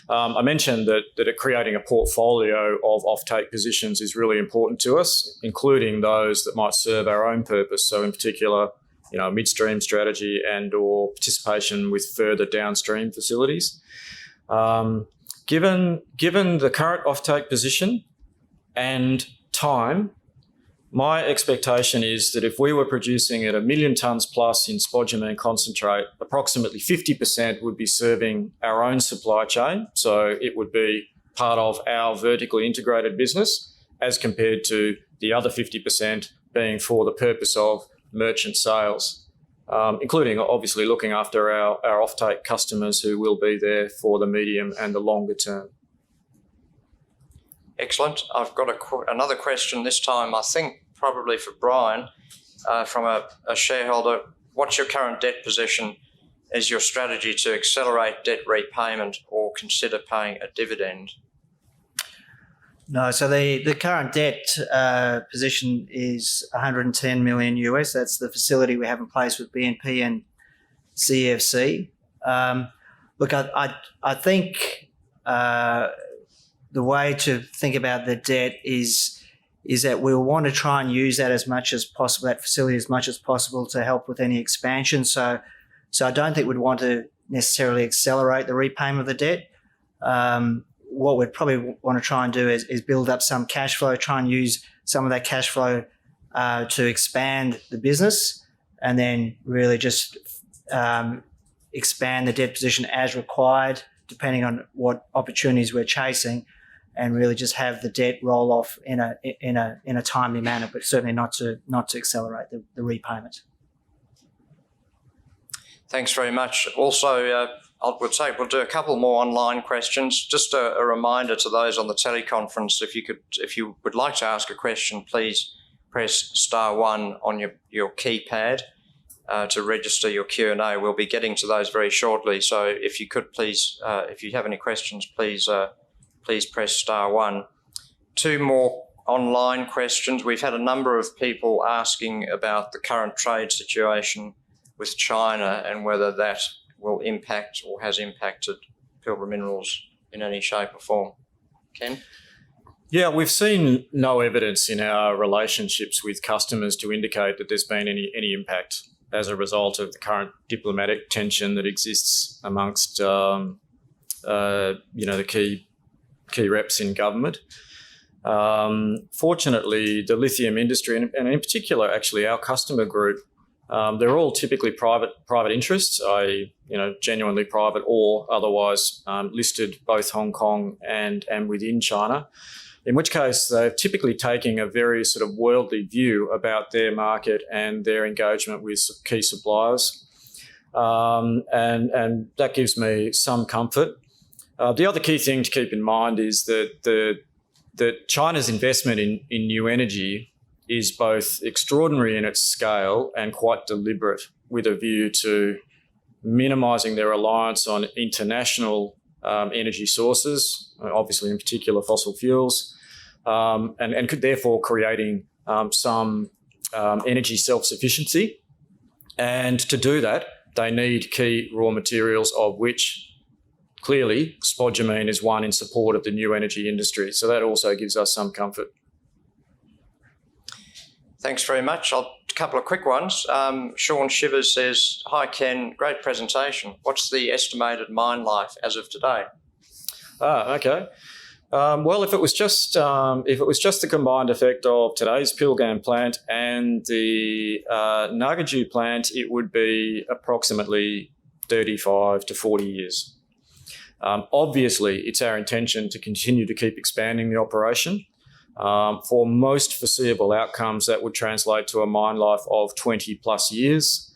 I mentioned that creating a portfolio of offtake positions is really important to us, including those that might serve our own purpose. So in particular, a midstream strategy and or participation with further downstream facilities. Given the current offtake position and time, my expectation is that if we were producing at 1 million tonnes plus in spodumene concentrate, approximately 50% would be serving our own supply chain. So it would be part of our vertically integrated business, as compared to the other 50% being for the purpose of merchant sales, including obviously looking after our offtake customers who will be there for the medium and the longer term. Excellent. I've got another question this time, I think probably for Brian, from a shareholder. What's your current debt position? Is your strategy to accelerate debt repayment or consider paying a dividend? No, so the current debt position is $110 million US. That's the facility we have in place with BNP and CFC. Look, I think the way to think about the debt is that we'll want to try and use that as much as possible, that facility as much as possible, to help with any expansion. So I don't think we'd want to necessarily accelerate the repayment of the debt. What we'd probably want to try and do is build up some cash flow, try and use some of that cash flow to expand the business, and then really just expand the debt position as required, depending on what opportunities we're chasing, and really just have the debt roll off in a timely manner, but certainly not to accelerate the repayment. Thanks very much. Also, I would say we'll do a couple more online questions. Just a reminder to those on the teleconference, if you would like to ask a question, please press *1 on your keypad to register your Q&A. We'll be getting to those very shortly. So if you could please, if you have any questions, please press *1. Two more online questions. We've had a number of people asking about the current trade situation with China and whether that will impact or has impacted Pilbara Minerals in any shape or form. Ken? Yeah, we've seen no evidence in our relationships with customers to indicate that there's been any impact as a result of the current diplomatic tension that exists amongst the key reps in government. Fortunately, the lithium industry, and in particular, actually, our customer group, they're all typically private interests, i.e., genuinely private or otherwise listed both Hong Kong and within China, in which case they're typically taking a very sort of worldly view about their market and their engagement with key suppliers. And that gives me some comfort. The other key thing to keep in mind is that China's investment in new energy is both extraordinary in its scale and quite deliberate, with a view to minimising their reliance on international energy sources, obviously in particular fossil fuels, and could therefore creating some energy self-sufficiency. And to do that, they need key raw materials, of which clearly spodumene is one, in support of the new energy industry. So that also gives us some comfort. Thanks very much. A couple of quick ones. Sean Shivers says, "Hi Ken, great presentation. What's the estimated mine life as of today?" Okay. Well, if it was just the combined effect of today's Pilgrim Plant and the Nagaju plant, it would be approximately 35 to 40 years. Obviously, it's our intention to continue to keep expanding the operation. For most foreseeable outcomes, that would translate to a mine life of 20 plus years.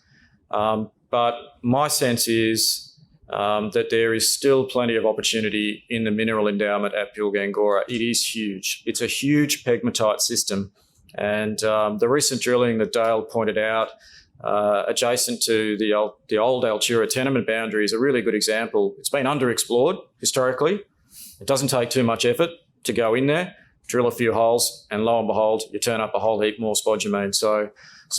But my sense is that there is still plenty of opportunity in the mineral endowment at Pilgangora. It is huge. It's a huge pegmatite system. And the recent drilling that Dale pointed out, adjacent to the old Altura tenement boundary, is a really good example. It's been underexplored historically. It doesn't take too much effort to go in there, drill a few holes, and lo and behold, you turn up a whole heap more spodumene. So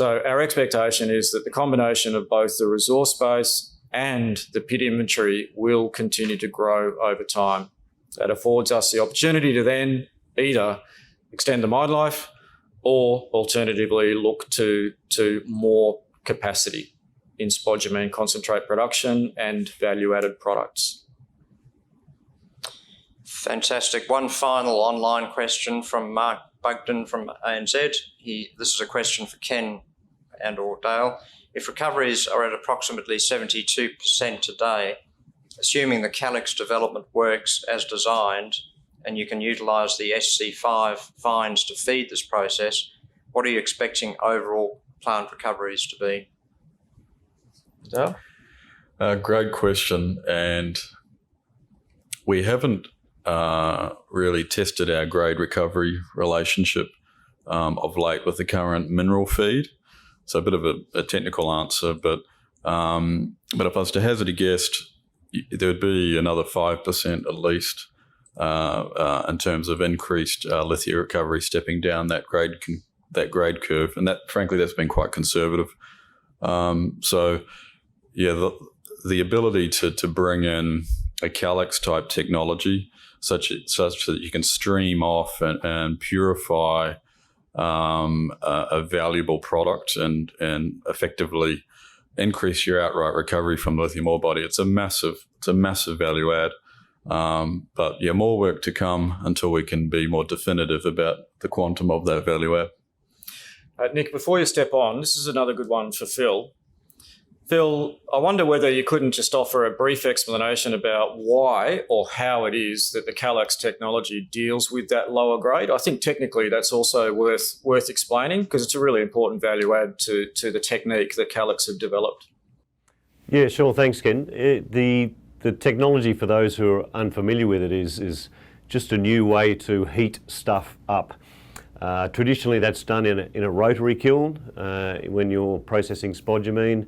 our expectation is that the combination of both the resource base and the pit inventory will continue to grow over time. That affords us the opportunity to then either extend the mine life or alternatively look to more capacity in spodumene concentrate production and value-added products. Fantastic. One final online question from Mark Bugden from ANZ. This is a question for Ken and or Dale. If recoveries are at approximately 72% today, assuming the Calyx development works as designed and you can utilise the SC5 fines to feed this process, what are you expecting overall plant recoveries to be? Dale? Great question. And we haven't really tested our grade recovery relationship of late with the current mineral feed. So a bit of a technical answer, but if I was to hazard a guess, there would be another 5% at least in terms of increased lithium recovery stepping down that grade curve, and that frankly that's been quite conservative. So yeah, the ability to bring in a Calyx type technology such that you can stream off and purify a valuable product and effectively increase your outright recovery from lithium ore body. It's a massive value add. But yeah, more work to come until we can be more definitive about the quantum of that value add. Nick, before you step on, this is another good one for Phil. Phil, I wonder whether you couldn't just offer a brief explanation about why or how it is that the Calix technology deals with that lower grade. I think technically that's also worth explaining, because it's a really important value add to the technique that Calix have developed. Yeah, sure. Thanks, Ken. The technology, for those who are unfamiliar with it, is just a new way to heat stuff up. Traditionally, that's done in a rotary kiln when you're processing spodumene.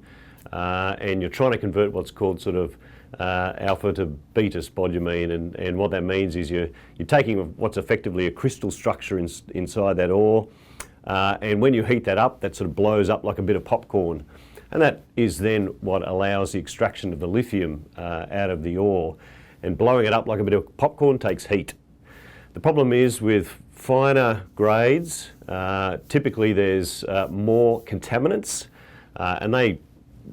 And you're trying to convert what's called sort of alpha to beta spodumene, and what that means is you're taking what's effectively a crystal structure inside that ore, and when you heat that up, that sort of blows up like a bit of popcorn, and that is then what allows the extraction of the lithium out of the ore. And blowing it up like a bit of popcorn takes heat. The problem is with finer grades, typically there's more contaminants, and they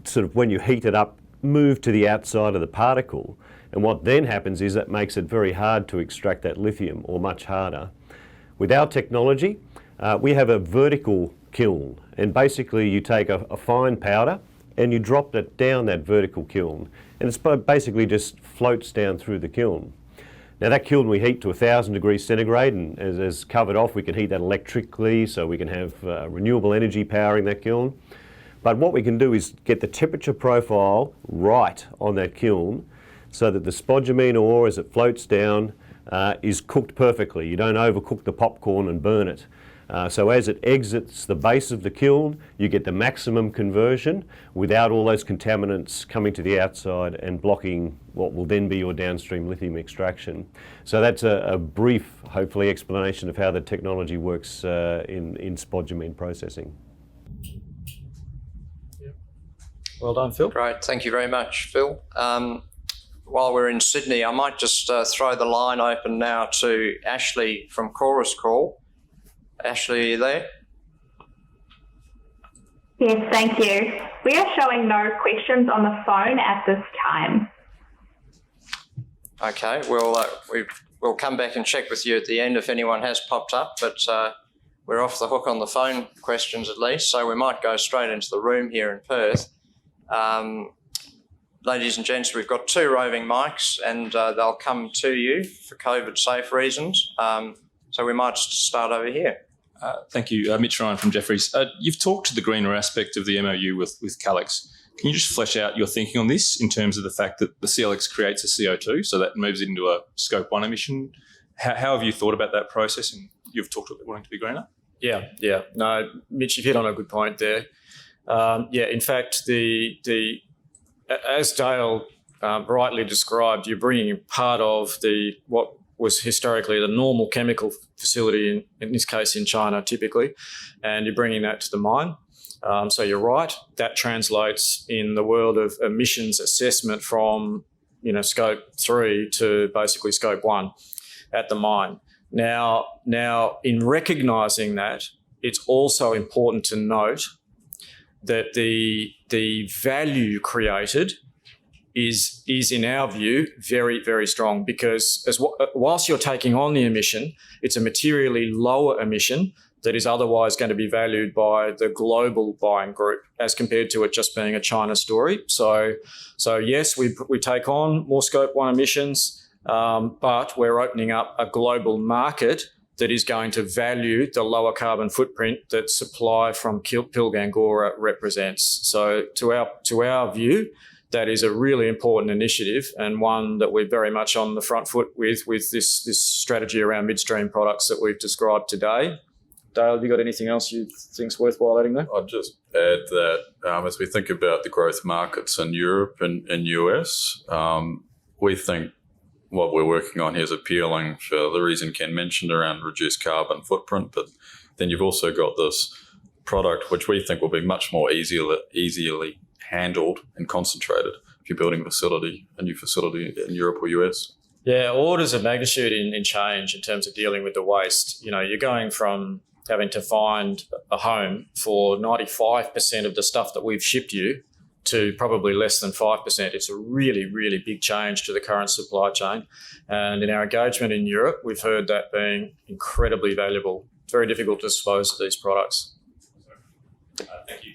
sort of, when you heat it up, move to the outside of the particle. And what then happens is that makes it very hard to extract that lithium, or much harder. With our technology, we have a vertical kiln, and basically you take a fine powder and you drop it down that vertical kiln, and it's basically just floats down through the kiln. Now that kiln we heat to 1,000 degrees centigrade, and as covered off, we can heat that electrically, so we can have renewable energy powering that kiln. But what we can do is get the temperature profile right on that kiln, so that the spodumene ore, as it floats down, is cooked perfectly. You don't overcook the popcorn and burn it. So as it exits the base of the kiln, you get the maximum conversion without all those contaminants coming to the outside and blocking what will then be your downstream lithium extraction. So that's a brief, hopefully, explanation of how the technology works in spodumene processing. Well done, Phil. Great, thank you very much, Phil. While we're in Sydney, I might just throw the line open now to Ashley from Chorus Call. Ashley, are you there? Yes, thank you. We are showing no questions on the phone at this time. Okay, we'll come back and check with you at the end if anyone has popped up, but we're off the hook on the phone questions at least, so we might go straight into the room here in Perth. Ladies and gents, we've got 2 roving mics, and they'll come to you for COVID safe reasons. So we might start over here. Thank you. Mitch Ryan from Jefferies. You've talked to the greener aspect of the MOU with Calix. Can you just flesh out your thinking on this in terms of the fact that the CLX creates a CO2, so that moves into a Scope 1 emission? How have you thought about that process? And you've talked about wanting to be greener? Yeah. No, Mitch, you've hit on a good point there. In fact, as Dale rightly described, you're bringing part of what was historically the normal chemical facility, in this case in China typically, and you're bringing that to the mine. So you're right, that translates in the world of emissions assessment from Scope 3 to basically Scope 1 at the mine. Now in recognising that, it's also important to note that the value created is in our view very, very strong, because whilst you're taking on the emission, it's a materially lower emission that is otherwise going to be valued by the global buying group as compared to it just being a China story. So yes, we take on more Scope 1 emissions, but we're opening up a global market that is going to value the lower carbon footprint that supply from Pilgangora represents. So to our view, that is a really important initiative, and one that we're very much on the front foot with this strategy around midstream products that we've described today. Dale, have you got anything else you think's worthwhile adding there? I'd just add that as we think about the growth markets in Europe and US, we think what we're working on here is appealing for the reason Ken mentioned around reduced carbon footprint, but then you've also got this product which we think will be much more easily handled and concentrated if you're building a new facility in Europe or US. Yeah, orders of magnitude in change in terms of dealing with the waste. You're going from having to find a home for 95% of the stuff that we've shipped you to probably less than 5%. It's a really, really big change to the current supply chain. And in our engagement in Europe, we've heard that being incredibly valuable. It's very difficult to dispose of these products. Thank you.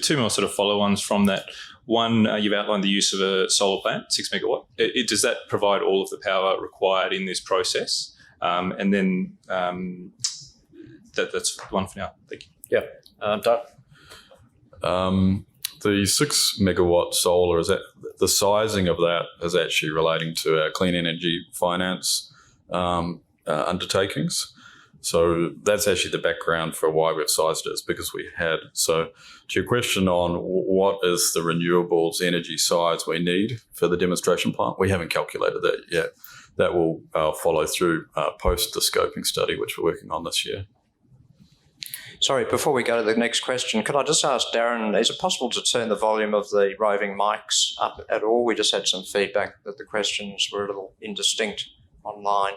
Two more sort of follow-ons from that. One, you've outlined the use of a solar plant, 6 megawatt. Does that provide all of the power required in this process? And then that's one for now. Thank you. Yeah. Doug? The 6 megawatt solar, is that the sizing of that is actually relating to our clean energy finance undertakings. So that's actually the background for why we've sized it, is because we had. So to your question on what is the renewables energy size we need for the demonstration plant, we haven't calculated that yet. That will follow through post the scoping study, which we're working on this year. Sorry, before we go to the next question, could I just ask Darren, is it possible to turn the volume of the roving mics up at all? We just had some feedback that the questions were a little indistinct online.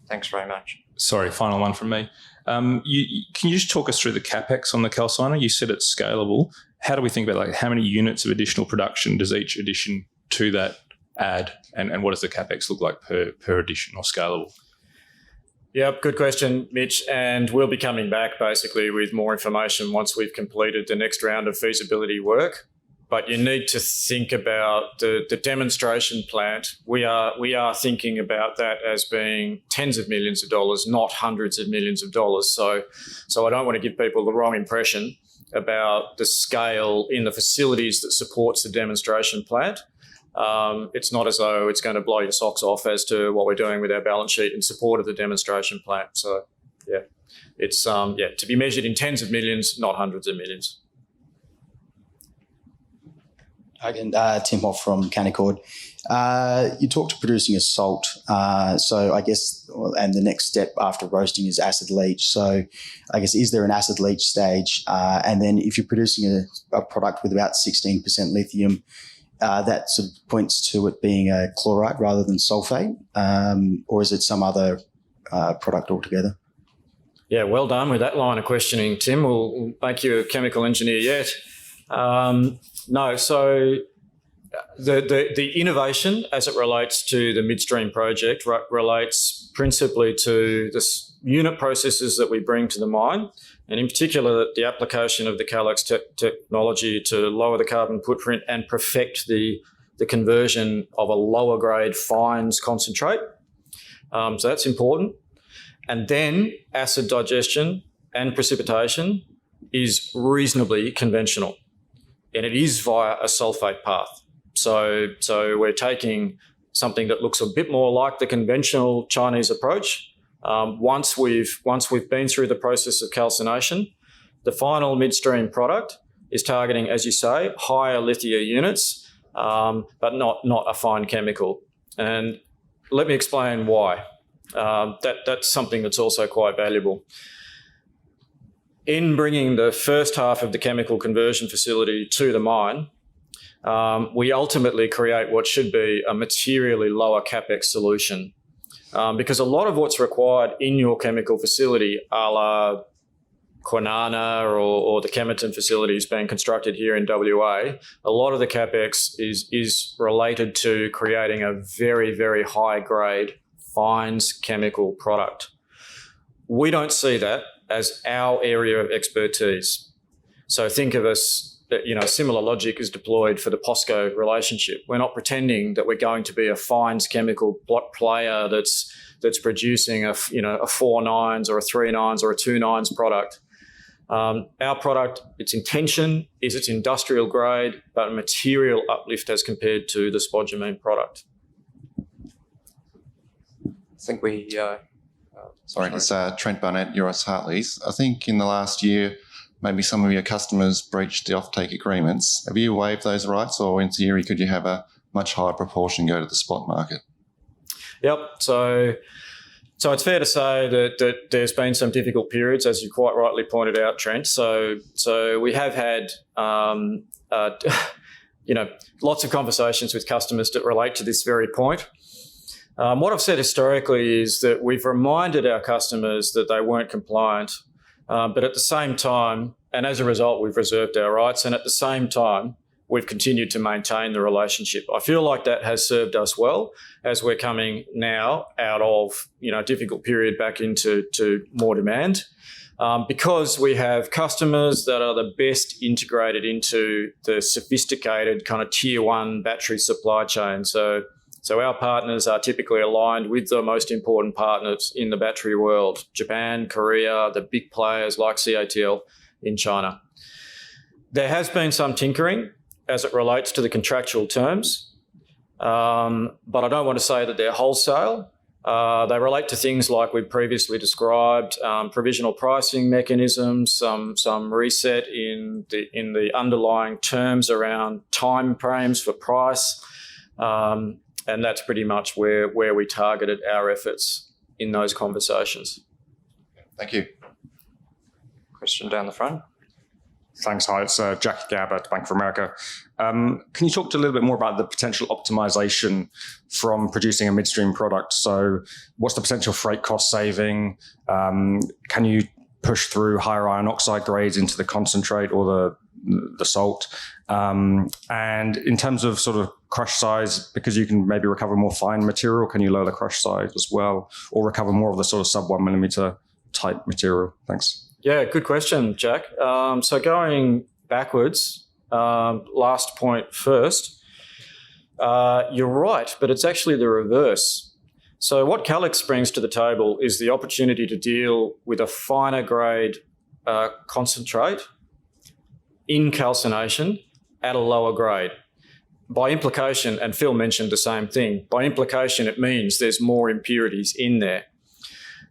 Thanks very much. Sorry, final one from me. Can you just talk us through the capex on the calciner? You said it's scalable. How do we think about how many units of additional production does each addition to that add, and what does the capex look like per addition or scalable? Yep, good question, Mitch. And we'll be coming back basically with more information once we've completed the next round of feasibility work. But you need to think about the demonstration plant. We are thinking about that as being tens of millions of dollars, not hundreds of millions of dollars. So I don't want to give people the wrong impression about the scale in the facilities that supports the demonstration plant. It's not as though it's going to blow your socks off as to what we're doing with our balance sheet in support of the demonstration plant. So, yeah, it's to be measured in tens of millions, not hundreds of millions. Again, Tim Hoff from Canaccord. You talked to producing a salt, so I guess, and the next step after roasting is acid leach. So I guess, is there an acid leach stage? And then if you're producing a product with about 16% lithium, that sort of points to it being a chloride rather than sulfate, or is it some other product altogether? Yeah, well done with that line of questioning, Tim. We'll make you a chemical engineer yet. No, so the innovation as it relates to the midstream project relates principally to the unit processes that we bring to the mine, and in particular the application of the Calix technology to lower the carbon footprint and perfect the conversion of a lower grade fines concentrate. So that's important. And then acid digestion and precipitation is reasonably conventional, and it is via a sulfate path. So we're taking something that looks a bit more like the conventional Chinese approach. Once we've been through the process of calcination, the final midstream product is targeting, as you say, higher lithium units, but not a fine chemical. And let me explain why. That's something that's also quite valuable. In bringing the first half of the chemical conversion facility to the mine, we ultimately create what should be a materially lower capex solution, because a lot of what's required in your chemical facility, a la Kwinana or the Kemerton facilities being constructed here in WA, a lot of the capex is related to creating a very, very high grade fines chemical product. We don't see that as our area of expertise. So think of us, similar logic is deployed for the Posco relationship. We're not pretending that we're going to be a fines chemical player that's producing a 4 nines or a 3 nines or a 2 nines product. Our product, its intention is it's industrial grade, but a material uplift as compared to the spodumene product. I think we... Sorry, it's Trent Barnett, Euroz Hartleys. I think in the last year, maybe some of your customers breached the offtake agreements. Have you waived those rights, or in theory, could you have a much higher proportion go to the spot market? Yep. So it's fair to say that there's been some difficult periods, as you quite rightly pointed out, Trent. So we have had lots of conversations with customers that relate to this very point. What I've said historically is that we've reminded our customers that they weren't compliant, but at the same time, and as a result, we've reserved our rights, and at the same time, we've continued to maintain the relationship. I feel like that has served us well as we're coming now out of, a difficult period back into more demand. Because we have customers that are the best integrated into the sophisticated kind of tier one battery supply chain. So our partners are typically aligned with the most important partners in the battery world: Japan, Korea, the big players like CATL in China. There has been some tinkering as it relates to the contractual terms, but I don't want to say that they're wholesale. They relate to things like we've previously described, provisional pricing mechanisms, some reset in the underlying terms around time frames for price, and that's pretty much where we targeted our efforts in those conversations. Thank you. Question down the front. Thanks. Hi, it's Jack Gabb at Bank of America. Can you talk a little bit more about the potential optimization from producing a midstream product? So what's the potential freight cost saving? Can you push through higher iron oxide grades into the concentrate or the salt? And in terms of sort of crush size, because you can maybe recover more fine material, can you lower the crush size as well, or recover more of the sort of sub 1 millimeter type material? Thanks. Yeah, good question, Jack. So going backwards, last point first, you're right, but it's actually the reverse. So what Calix brings to the table is the opportunity to deal with a finer grade concentrate in calcination at a lower grade. By implication, and Phil mentioned the same thing, by implication it means there's more impurities in there.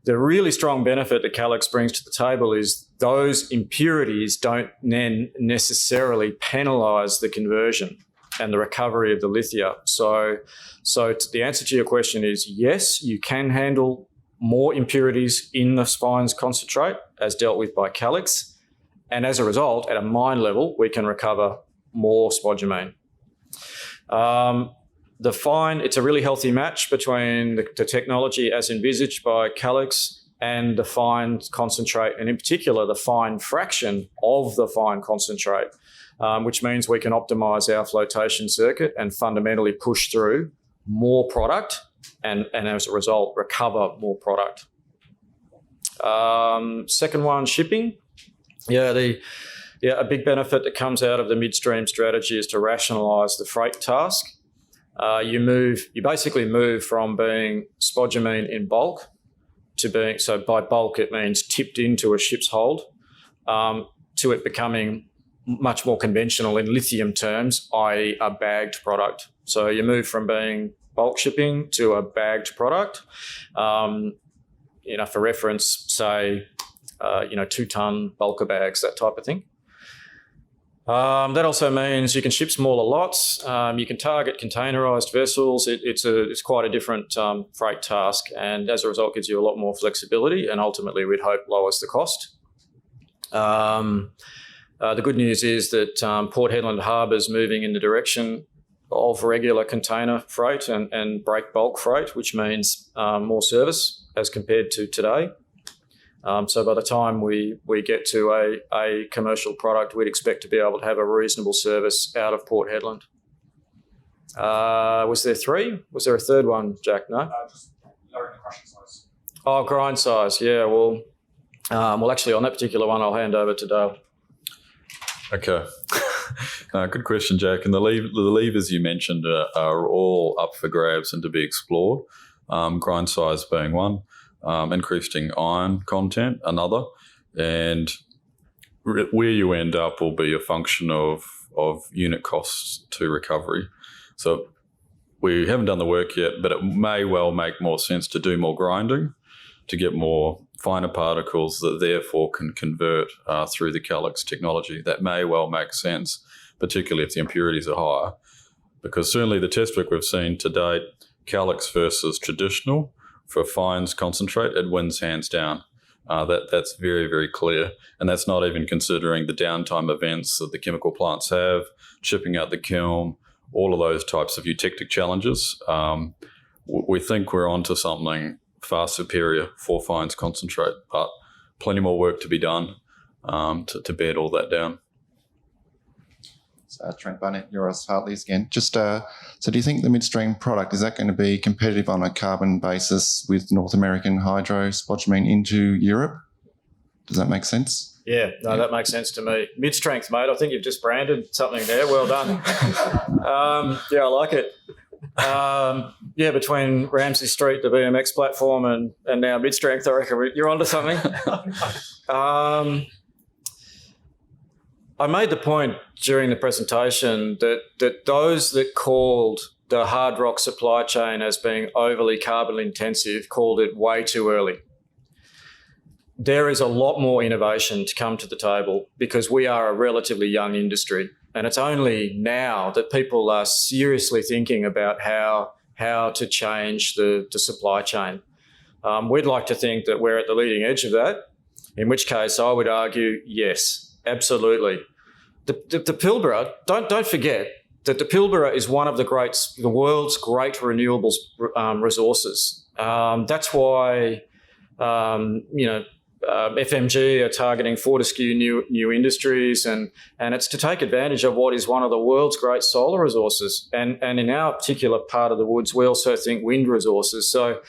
The really strong benefit that Calix brings to the table is those impurities don't then necessarily penalise the conversion and the recovery of the lithium. So the answer to your question is yes, you can handle more impurities in the fines concentrate as dealt with by Calix. And as a result, at a mine level, we can recover more spodumene. It's a really healthy match between the technology as envisaged by Calix and the fine concentrate, and in particular, the fine fraction of the fine concentrate, which means we can optimise our flotation circuit and fundamentally push through more product and as a result, recover more product. Second one, shipping. A big benefit that comes out of the midstream strategy is to rationalise the freight task. You basically move from being spodumene in bulk to being, so by bulk it means tipped into a ship's hold, to it becoming much more conventional in lithium terms, i.e. a bagged product. So you move from being bulk shipping to a bagged product. For reference, say, 2-ton bulker bags, that type of thing. That also means you can ship smaller lots. You can target containerised vessels. It's quite a different freight task, and as a result, gives you a lot more flexibility, and ultimately, we'd hope lowers the cost. The good news is that Port Hedland Harbour's moving in the direction of regular container freight and break bulk freight, which means more service as compared to today. So by the time we get to a commercial product, we'd expect to be able to have a reasonable service out of Port Hedland. Was there three? Was there a third one, Jack? No? Just lowering the crushing size. Oh, grind size. Yeah, well, actually, on that particular one, I'll hand over to Dale. Okay. Good question, Jack. And the levers you mentioned are all up for grabs and to be explored. Grind size being one. Increasing iron content, another, and where you end up will be a function of unit costs to recovery. So we haven't done the work yet, but it may well make more sense to do more grinding to get more finer particles that therefore can convert through the Calix technology. That may well make sense, particularly if the impurities are higher, because certainly the test work we've seen to date, Calix versus traditional, for fines concentrate, it wins hands down. That's very, very clear. And that's not even considering the downtime events that the chemical plants have, chipping out the kiln, all of those types of eutectic challenges. We think we're onto something far superior for fines concentrate, but plenty more work to be done to bed all that down. Trent Barnett, Euroz Hartleys again. So do you think the midstream product, is that going to be competitive on a carbon basis with North American hydro spodumene into Europe? Does that make sense? Yeah, no, that makes sense to me. Mid-strength, mate. I think you've just branded something there. Well done. Yeah, I like it. Yeah, between Ramsay Street, the BMX platform, and now mid-strength, I reckon you're onto something. I made the point during the presentation that those that called the hard rock supply chain as being overly carbon intensive called it way too early. There is a lot more innovation to come to the table because we are a relatively young industry, and it's only now that people are seriously thinking about how to change the supply chain. We'd like to think that we're at the leading edge of that, in which case I would argue, yes, absolutely. The Pilbara, don't forget that the Pilbara is one of the world's great renewables resources. That's why, FMG are targeting Fortescue new industries, and it's to take advantage of what is one of the world's great solar resources. And in our particular part of the woods, we also think wind resources. So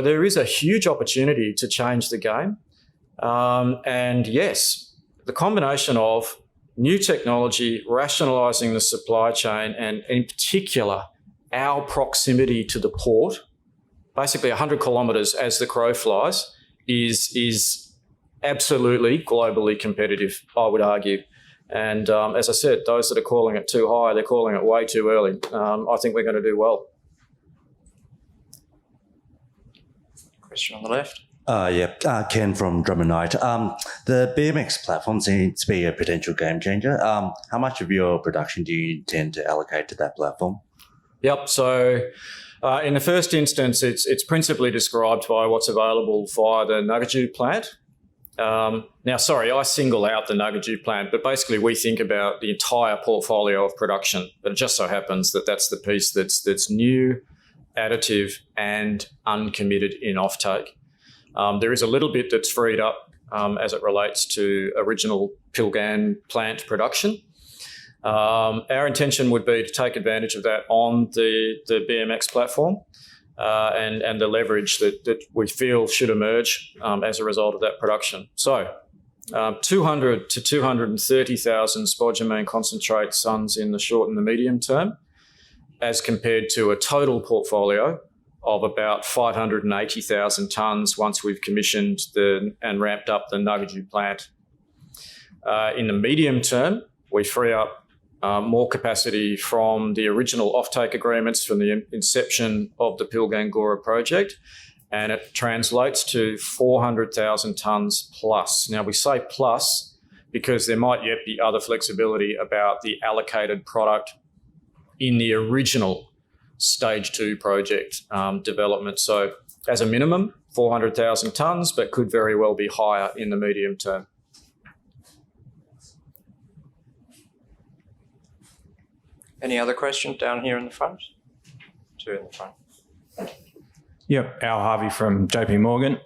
there is a huge opportunity to change the game. And yes, the combination of new technology, rationalising the supply chain, and in particular, our proximity to the port, basically 100 kilometres as the crow flies, is absolutely globally competitive, I would argue. And as I said, those that are calling it too high, they're calling it way too early. I think we're going to do well. Question on the left. Ken from Drummond Knight. The BMX platform seems to be a potential game changer. How much of your production do you intend to allocate to that platform? Yep. So in the first instance, it's principally described by what's available via the Nugajoo plant. Now, sorry, I single out the Nugajoo plant, but basically we think about the entire portfolio of production. But it just so happens that that's the piece that's new, additive, and uncommitted in offtake. There is a little bit that's freed up as it relates to original Pilgrim Plant production. Our intention would be to take advantage of that on the BMX platform and the leverage that we feel should emerge as a result of that production. So 200 to 230,000 spodumene concentrate tons in the short and the medium term, as compared to a total portfolio of about 580,000 tonnes once we've commissioned and ramped up the Nugajoo plant. In the medium term, we free up more capacity from the original offtake agreements from the inception of the Pilgrim project, and it translates to 400,000 tonnes plus. Now, we say plus because there might yet be other flexibility about the allocated product in the original Stage 2 project development. So as a minimum, 400,000 tonnes, but could very well be higher in the medium term. Any other questions down here in the front? Two in the front. Yep, Al Harvey from JP Morgan.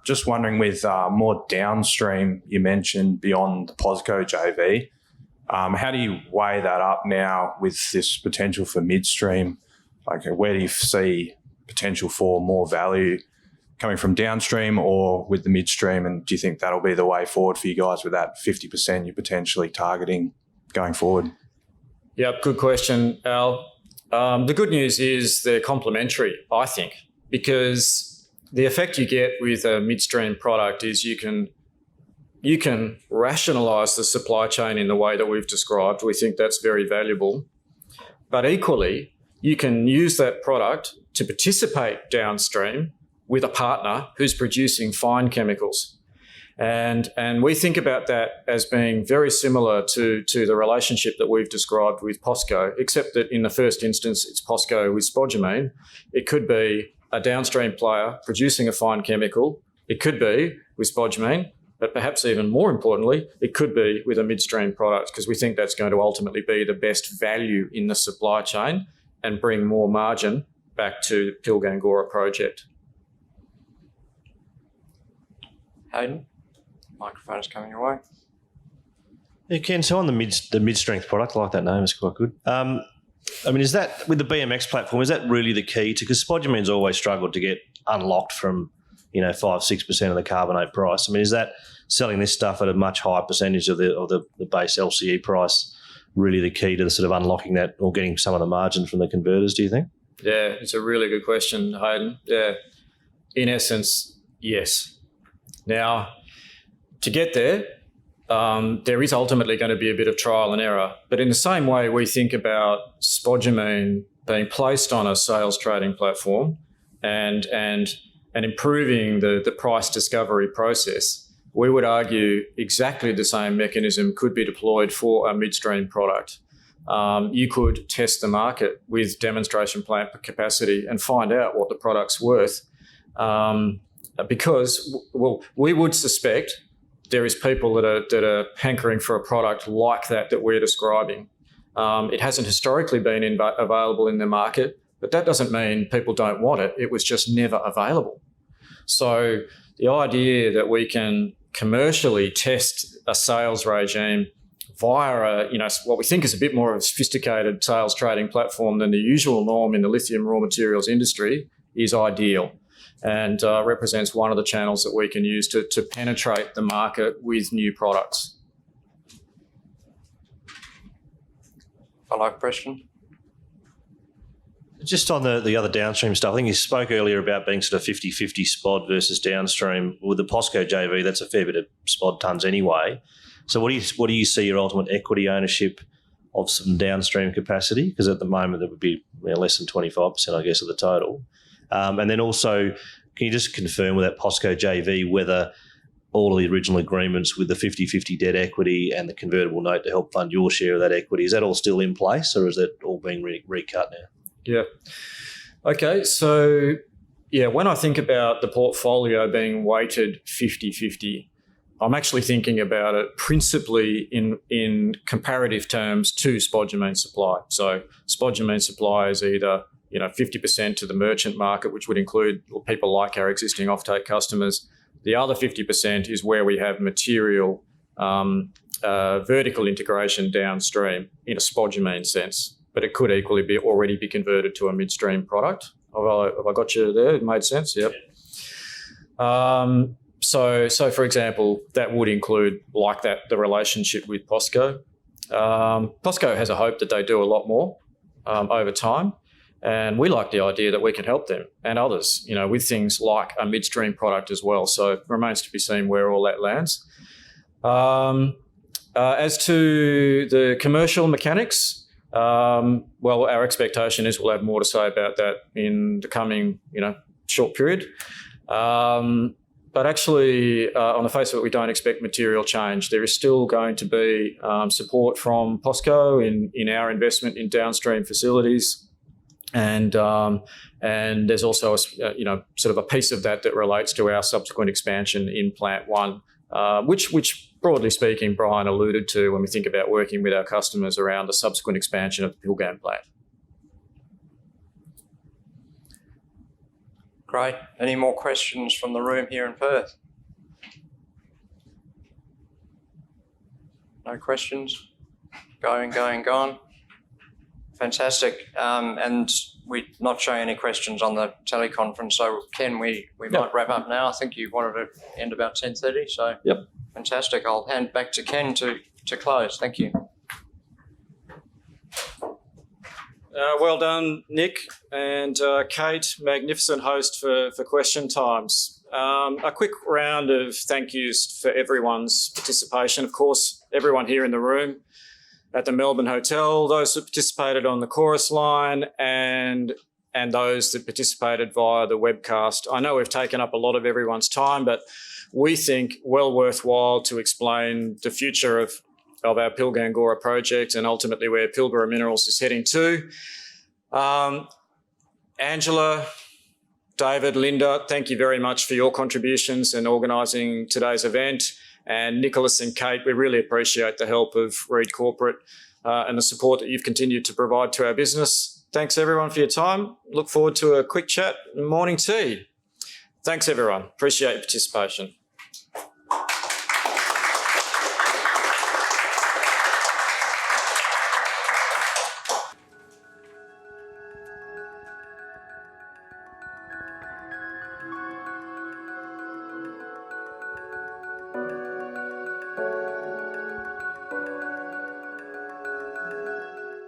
Just wondering, with more downstream, you mentioned beyond the Posco JV, how do you weigh that up now with this potential for midstream? Like, where do you see potential for more value coming from downstream or with the midstream? And do you think that'll be the way forward for you guys with that 50% you're potentially targeting going forward? Yep, good question, Al. The good news is they're complementary, I think, because the effect you get with a midstream product is you can rationalise the supply chain in the way that we've described. We think that's very valuable. But equally, you can use that product to participate downstream with a partner who's producing fine chemicals. And we think about that as being very similar to the relationship that we've described with Posco, except that in the first instance, it's Posco with spodumene. It could be a downstream player producing a fine chemical. It could be with spodumene, but perhaps even more importantly, it could be with a midstream product, because we think that's going to ultimately be the best value in the supply chain and bring more margin back to the Pilgrim project. Hayden, microphone is coming your way. Yeah, Ken, so on the mid-strength product, I like that name, it's quite good. I mean, is that, with the BMX platform, is that really the key to, because spodumene's always struggled to get unlocked from, 5-6% of the carbonate price. I mean, is that selling this stuff at a much higher percentage of the base LCE price really the key to the sort of unlocking that or getting some of the margin from the converters, do you think? Yeah, it's a really good question, Hayden. Yeah, in essence, yes. Now, to get there, there is ultimately going to be a bit of trial and error. But in the same way we think about spodumene being placed on a sales trading platform and improving the price discovery process, we would argue exactly the same mechanism could be deployed for a midstream product. You could test the market with demonstration plant capacity and find out what the product's worth. Because, we would suspect there is people that are hankering for a product like that we're describing. It hasn't historically been available in the market, but that doesn't mean people don't want it. It was just never available. So the idea that we can commercially test a sales regime via what we think is a bit more of a sophisticated sales trading platform than the usual norm in the lithium raw materials industry is ideal, and represents one of the channels that we can use to penetrate the market with new products. Follow-up question? Just on the other downstream stuff, I think you spoke earlier about being sort of 50-50 spod versus downstream. With the Posco JV, that's a fair bit of spod tonnes anyway. So what do you see your ultimate equity ownership of some downstream capacity? Because at the moment it would be less than 25%, I guess, of the total. And then also, can you just confirm with that Posco JV whether all of the original agreements with the 50-50 debt equity and the convertible note to help fund your share of that equity, is that all still in place, or is that all being recut now? Yeah. Okay, so when I think about the portfolio being weighted 50-50, I'm actually thinking about it principally in comparative terms to spodumene supply. So spodumene supply is either 50% to the merchant market, which would include people like our existing offtake customers. The other 50% is where we have material vertical integration downstream in a spodumene sense, but it could equally already be converted to a midstream product. Have I got you there? It made sense? Yep. So for example, that would include the relationship with Posco. Posco has a hope that they do a lot more over time. And we like the idea that we can help them and others, with things like a midstream product as well. So it remains to be seen where all that lands. As to the commercial mechanics, our expectation is we'll have more to say about that in the coming, short period. But actually, on the face of it, we don't expect material change. There is still going to be support from Posco in our investment in downstream facilities. And there's also sort of a piece of that relates to our subsequent expansion in Plant 1, which broadly speaking, Brian alluded to when we think about working with our customers around the subsequent expansion of the Pilgrim Plant. Great. Any more questions from the room here in Perth? No questions? Going. Fantastic. And we're not showing any questions on the teleconference. So, Ken, we might wrap up now. I think you wanted to end about 10:30. So, yep. Fantastic. I'll hand back to Ken to close. Thank you. Well done, Nick and Kate. Magnificent host for question times. A quick round of thank yous for everyone's participation. Of course, everyone here in the room, at the Melbourne Hotel, those that participated on the chorus line, and those that participated via the webcast. I know we've taken up a lot of everyone's time, but we think well worthwhile to explain the future of our Pilgangora project and ultimately where Pilbara Minerals is heading to. Angela, David, Linda, thank you very much for your contributions in organising today's event. And Nicholas and Kate, we really appreciate the help of Reed Corporate and the support that you've continued to provide to our business. Thanks everyone for your time. Look forward to a quick chat and morning tea. Thanks everyone. Appreciate your participation.